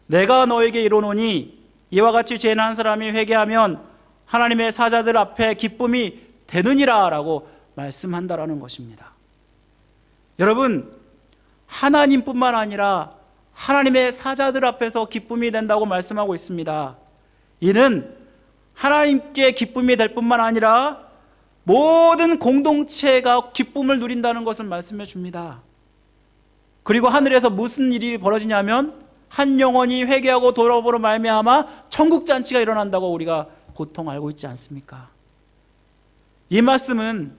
내가 너에게 이르노니 이와 같이 죄인 한 사람이 회개하면 하나님의 사자들 앞에 기쁨이 되느니라 라고 말씀한다라는 것입니다. 여러분, 하나님뿐만 아니라 하나님의 사자들 앞에서 기쁨이 된다고 말씀하고 있습니다. 이는 하나님께 기쁨이 될 뿐만 아니라 모든 공동체가 기쁨을 누린다는 것을 말씀해 줍니다. 그리고 하늘에서 무슨 일이 벌어지냐면 한 영혼이 회개하고 돌아옴으로 말미암아 천국 잔치가 일어난다고 우리가 보통 알고 있지 않습니까? 이 말씀은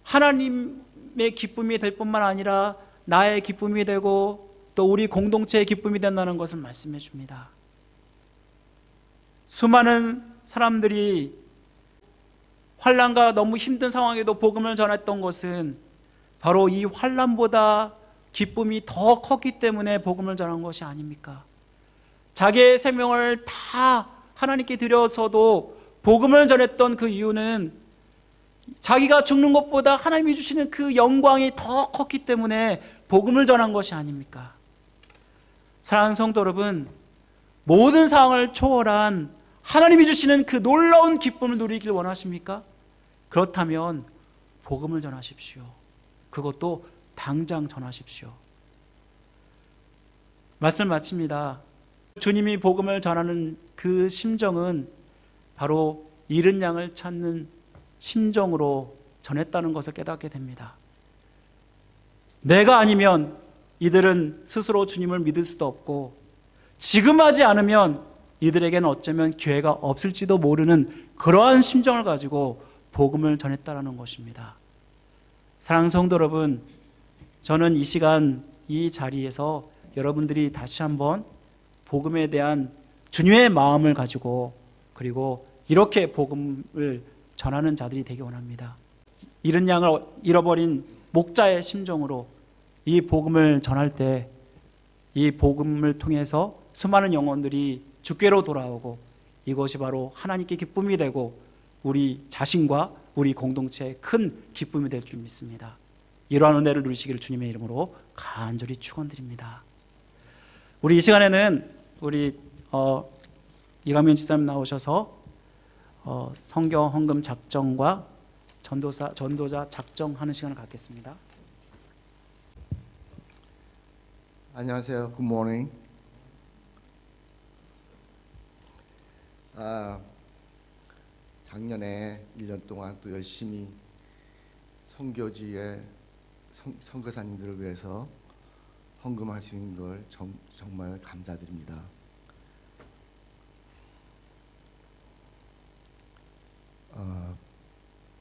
하나님의 기쁨이 될 뿐만 아니라 나의 기쁨이 되고 또 우리 공동체의 기쁨이 된다는 것을 말씀해 줍니다. 수많은 사람들이 환난과 너무 힘든 상황에도 복음을 전했던 것은 바로 이 환난보다 기쁨이 더 컸기 때문에 복음을 전한 것이 아닙니까? 자기의 생명을 다 하나님께 드려서도 복음을 전했던 그 이유는 자기가 죽는 것보다 하나님이 주시는 그 영광이 더 컸기 때문에 복음을 전한 것이 아닙니까? 사랑하는 성도 여러분, 모든 상황을 초월한 하나님이 주시는 그 놀라운 기쁨을 누리길 원하십니까? 그렇다면 복음을 전하십시오. 그것도 당장 전하십시오. 말씀 마칩니다. 주님이 복음을 전하는 그 심정은 바로 잃은 양을 찾는 심정으로 전했다는 것을 깨닫게 됩니다. 내가 아니면 이들은 스스로 주님을 믿을 수도 없고, 지금 하지 않으면 이들에게는 어쩌면 기회가 없을지도 모르는 그러한 심정을 가지고 복음을 전했다는 것입니다. 사랑하는 성도 여러분, 저는 이 시간 이 자리에서 여러분들이 다시 한번 복음에 대한 주님의 마음을 가지고, 그리고 이렇게 복음을 전하는 자들이 되기 원합니다. 잃은 양을 잃어버린 목자의 심정으로 이 복음을 전할 때 이 복음을 통해서 수많은 영혼들이 주께로 돌아오고, 이것이 바로 하나님께 기쁨이 되고 우리 자신과 우리 공동체의 큰 기쁨이 될 줄 믿습니다. 이러한 은혜를 누리시기를 주님의 이름으로 간절히 축원드립니다. 우리 이 시간에는 우리 이강민 지사님 나오셔서 성경 헌금 작정과 전도자 작정하는 시간을 갖겠습니다. 안녕하세요. Good morning. 작년에 1년 동안 또 열심히 선교지의 선교사님들을 위해서 헌금하시는 걸 정말 감사드립니다.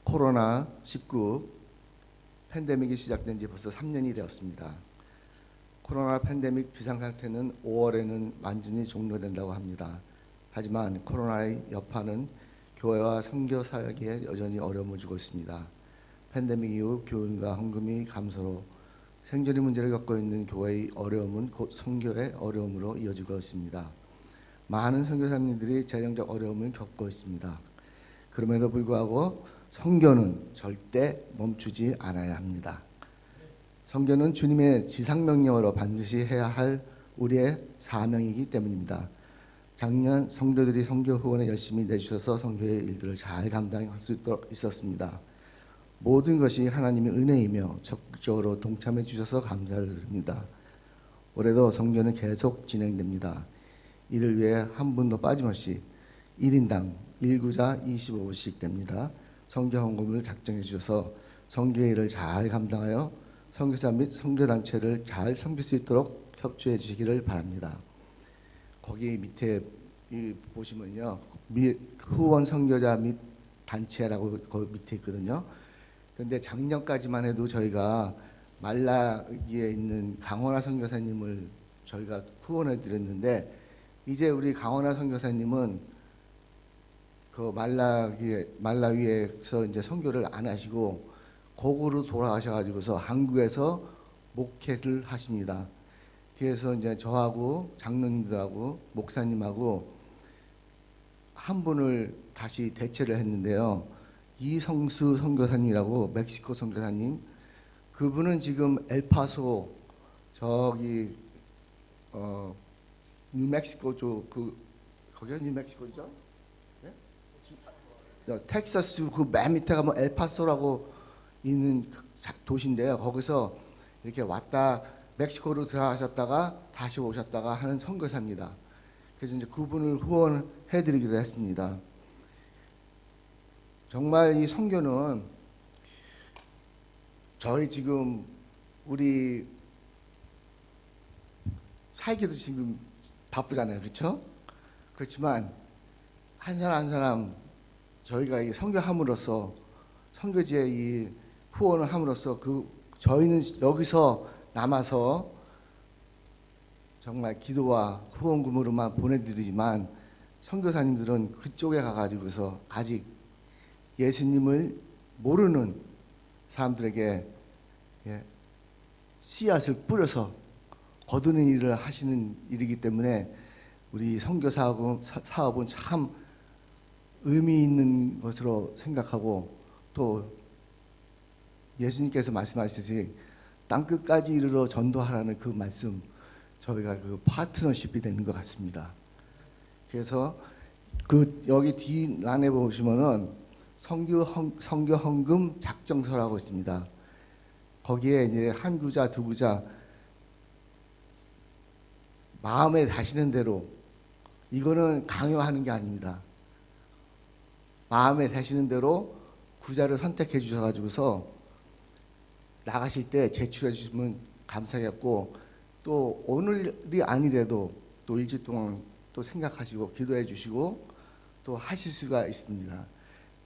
코로나19 팬데믹이 시작된 지 벌써 3년이 되었습니다. 코로나 팬데믹 비상상태는 5월에는 완전히 종료된다고 합니다. 하지만 코로나의 여파는 교회와 선교 사역에 여전히 어려움을 주고 있습니다. 팬데믹 이후 교인과 헌금이 감소로 생존의 문제를 겪고 있는 교회의 어려움은 곧 선교의 어려움으로 이어지고 있습니다. 많은 선교사님들이 재정적 어려움을 겪고 있습니다. 그럼에도 불구하고 선교는 절대 멈추지 않아야 합니다. 선교는 주님의 지상명령으로 반드시 해야 할 우리의 사명이기 때문입니다. 작년 성도들이 선교 후원에 열심히 내주셔서 선교의 일들을 잘 감당할 수 있었습니다. 모든 것이 하나님의 은혜이며 적극적으로 동참해 주셔서 감사를 드립니다. 올해도 선교는 계속 진행됩니다. 이를 위해 한 분도 빠짐없이 1인당 1구자 25불씩 됩니다. 선교 헌금을 작정해 주셔서 선교의 일을 잘 감당하여 선교사 및 선교단체를 잘 섬길 수 있도록 협조해 주시기를 바랍니다. 거기 밑에 보시면요, 후원 선교자 및 단체라고 거기 밑에 있거든요. 그런데 작년까지만 해도 저희가 말라기에 있는 강원하 선교사님을 저희가 후원해 드렸는데, 이제 우리 강원하 선교사님은 그 말라위에서 이제 선교를 안 하시고 거구로 돌아가셔가지고서 한국에서 목회를 하십니다. 그래서 이제 저하고 장로님들하고 목사님하고 한 분을 다시 대체를 했는데요. 이성수 선교사님이라고 멕시코 선교사님, 그분은 지금 엘파소 저기 뉴멕시코 쪽 거기가 뉴멕시코죠? 네? 텍사스 그 맨 밑에 가면 엘파소라고 있는 도시인데요. 거기서 이렇게 왔다 멕시코로 들어가셨다가 다시 오셨다가 하는 선교사입니다. 그래서 이제 그분을 후원해드리기로 했습니다. 정말 이 선교는 저희 지금 우리 살기도 지금 바쁘잖아요, 그렇죠? 그렇지만 한 사람 한 사람 저희가 이 선교함으로써 선교지에 이 후원을 함으로써 저희는 여기서 남아서 정말 기도와 후원금으로만 보내드리지만 선교사님들은 그쪽에 가가지고서 아직 예수님을 모르는 사람들에게 씨앗을 뿌려서 거두는 일을 하시는 일이기 때문에 우리 선교 사업은 참 의미 있는 것으로 생각하고, 또 예수님께서 말씀하시듯이 땅끝까지 이르러 전도하라는 그 말씀, 저희가 그 파트너십이 되는 것 같습니다. 그래서 여기 뒷란에 보시면은 선교 헌금 작정서라고 있습니다. 거기에 이제 한 구자 두 구자 마음에 다시는 대로, 이거는 강요하는 게 아닙니다. 마음에 다시는 대로 구자를 선택해 주셔가지고서 나가실 때 제출해 주시면 감사하겠고, 또 오늘이 아니래도 또 일주일 동안 또 생각하시고 기도해 주시고 또 하실 수가 있습니다.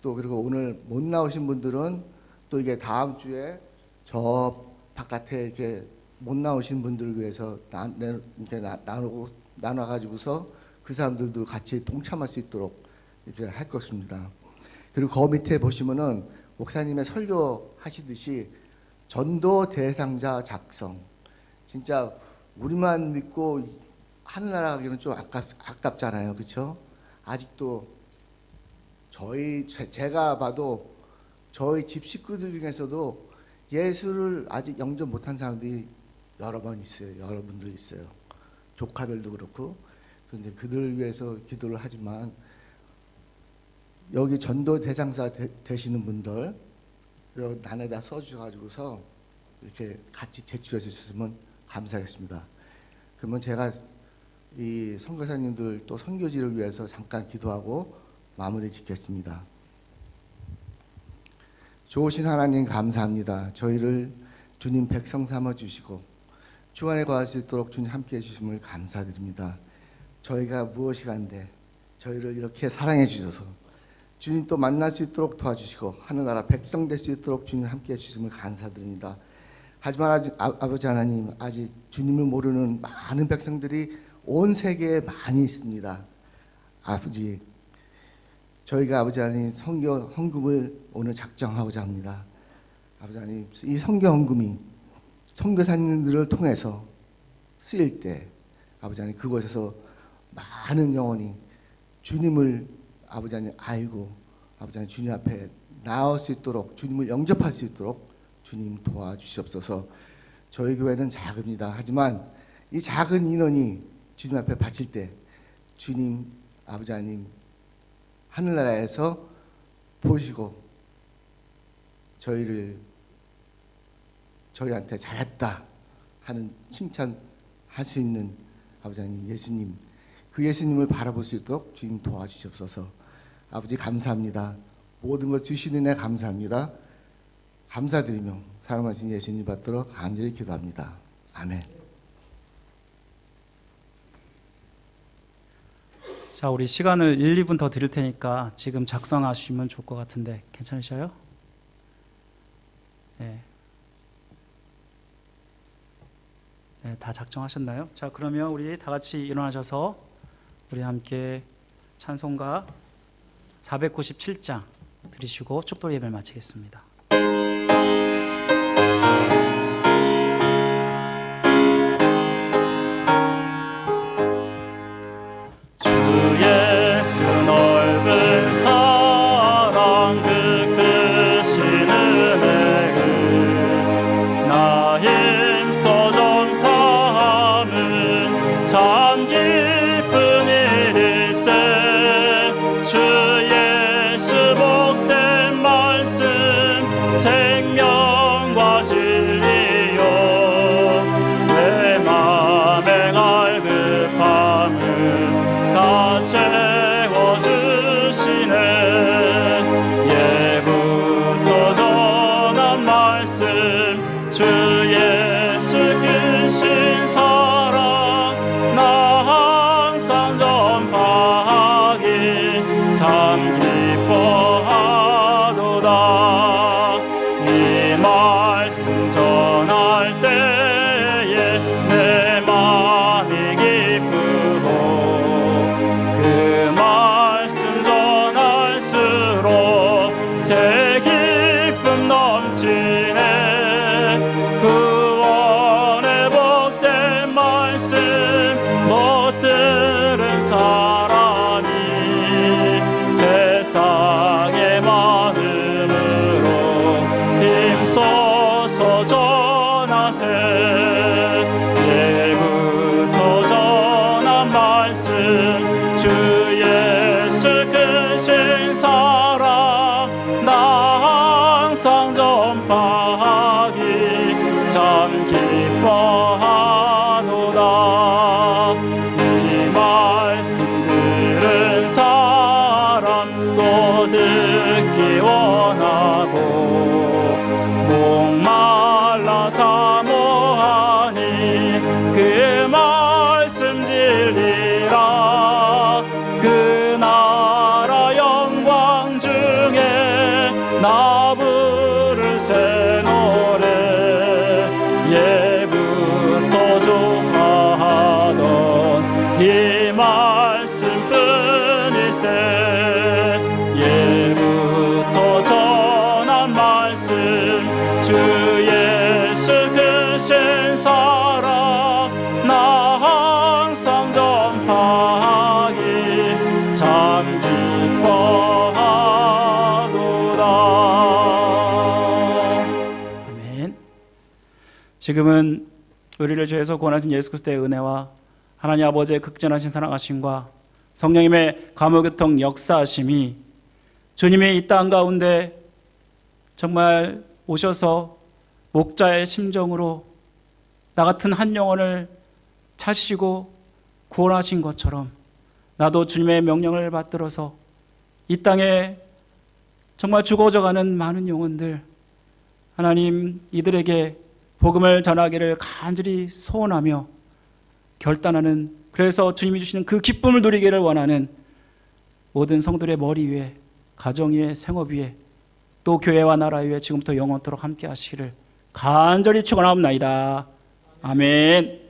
또 그리고 오늘 못 나오신 분들은 또 이게 다음 주에 저 바깥에 이렇게 못 나오신 분들을 위해서 이렇게 나눠가지고서 그 사람들도 같이 동참할 수 있도록 이렇게 할 것입니다. 그리고 그 밑에 보시면은 목사님의 설교 하시듯이 전도 대상자 작성, 진짜 우리만 믿고 하늘나라 가기는 좀 아깝잖아요, 그렇죠? 아직도 제가 봐도 저희 집 식구들 중에서도 예수를 아직 영접 못한 사람들이 여러 번 있어요. 여러분들 있어요. 조카들도 그렇고. 이제 그들을 위해서 기도를 하지만, 여기 전도 대상자 되시는 분들 여기 난에다 써주셔가지고서 이렇게 같이 제출해 주셨으면 감사하겠습니다. 그러면 제가 이 선교사님들 또 선교지를 위해서 잠깐 기도하고 마무리 짓겠습니다. 좋으신 하나님 감사합니다. 저희를 주님 백성 삼아 주시고 주 안에 거할 수 있도록 주님 함께해 주심을 감사드립니다. 저희가 무엇이간데 저희를 이렇게 사랑해 주셔서 주님 또 만날 수 있도록 도와주시고 하늘나라 백성 될 수 있도록 주님 함께해 주심을 감사드립니다. 하지만 아직 아버지 하나님, 아직 주님을 모르는 많은 백성들이 온 세계에 많이 있습니다. 아버지, 저희가 아버지 하나님 선교 헌금을 오늘 작정하고자 합니다. 아버지 하나님, 이 선교 헌금이 선교사님들을 통해서 쓰일 때 아버지 하나님 그곳에서 많은 영혼이 주님을 아버지 하나님 알고 아버지 하나님 주님 앞에 나올 수 있도록, 주님을 영접할 수 있도록 주님 도와주시옵소서. 저희 교회는 작습니다. 하지만 이 작은 인원이 주님 앞에 바칠 때 주님 아버지 하나님 하늘나라에서 보시고 저희한테 잘했다 하는 칭찬할 수 있는 아버지 하나님 예수님, 그 예수님을 바라볼 수 있도록 주님 도와주시옵소서. 아버지 감사합니다. 모든 것 주시는 애 감사합니다. 감사드리며 사랑하신 예수님 받도록 간절히 기도합니다. 아멘. 자, 우리 시간을 1, 2분 더 드릴 테니까 지금 작성하시면 좋을 것 같은데 괜찮으셔요? 네. 네, 다 작정하셨나요? 자, 그러면 우리 다 같이 일어나셔서 우리 함께 찬송가 497장 드리시고 축도 예배를 마치겠습니다. 주 예수 넓은 사랑 그 크신 은혜를 나 힘써 전파함은 참 기쁜 일일세. 주 예수 복된 말씀 생명과 진리요 내 맘에 갈급함을 다 채워주시네. 예부터 전한 말씀 주 예수 크신 사랑 나 항상 전파하기 참 기뻐하도다. 이 말씀 전할 때에 내 마음이 기쁘고 그 말씀 전할수록 새 기쁨 넘치네. 구원의 복된 말씀 못 들은 사람이 세상의 많음으로 힘써서 전하세. 예부터 전한 말씀 주 예수 크신 사랑 나 항상 전파하기 참 기뻐하도다. 이 말씀 들은 사람 또 듣기 원하고 목말라 사모하니 그 말씀 진리라. 그 나라 영광 중에 나 부를 새 노래 예부터 좋아하던 이 말씀뿐일세. 예부터 전한 말씀 주 예수 크신 사랑 나 항상 전파하기 참 기뻐하도다. 아멘. 지금은 우리를 죄에서 구원하신 예수 그리스도의 은혜와 하나님 아버지의 극진하신 사랑하심과 성령님의 감화교통 역사하심이 주님이 이 땅 가운데 정말 오셔서 목자의 심정으로 나 같은 한 영혼을 찾으시고 구원하신 것처럼 나도 주님의 명령을 받들어서 이 땅에 정말 죽어져가는 많은 영혼들, 하나님 이들에게 복음을 전하기를 간절히 소원하며 결단하는, 그래서 주님이 주시는 그 기쁨을 누리기를 원하는 모든 성도들의 머리 위에, 가정 위에, 생업 위에, 또 교회와 나라 위에 지금부터 영원토록 함께 하시기를 간절히 축원하옵나이다. 아멘.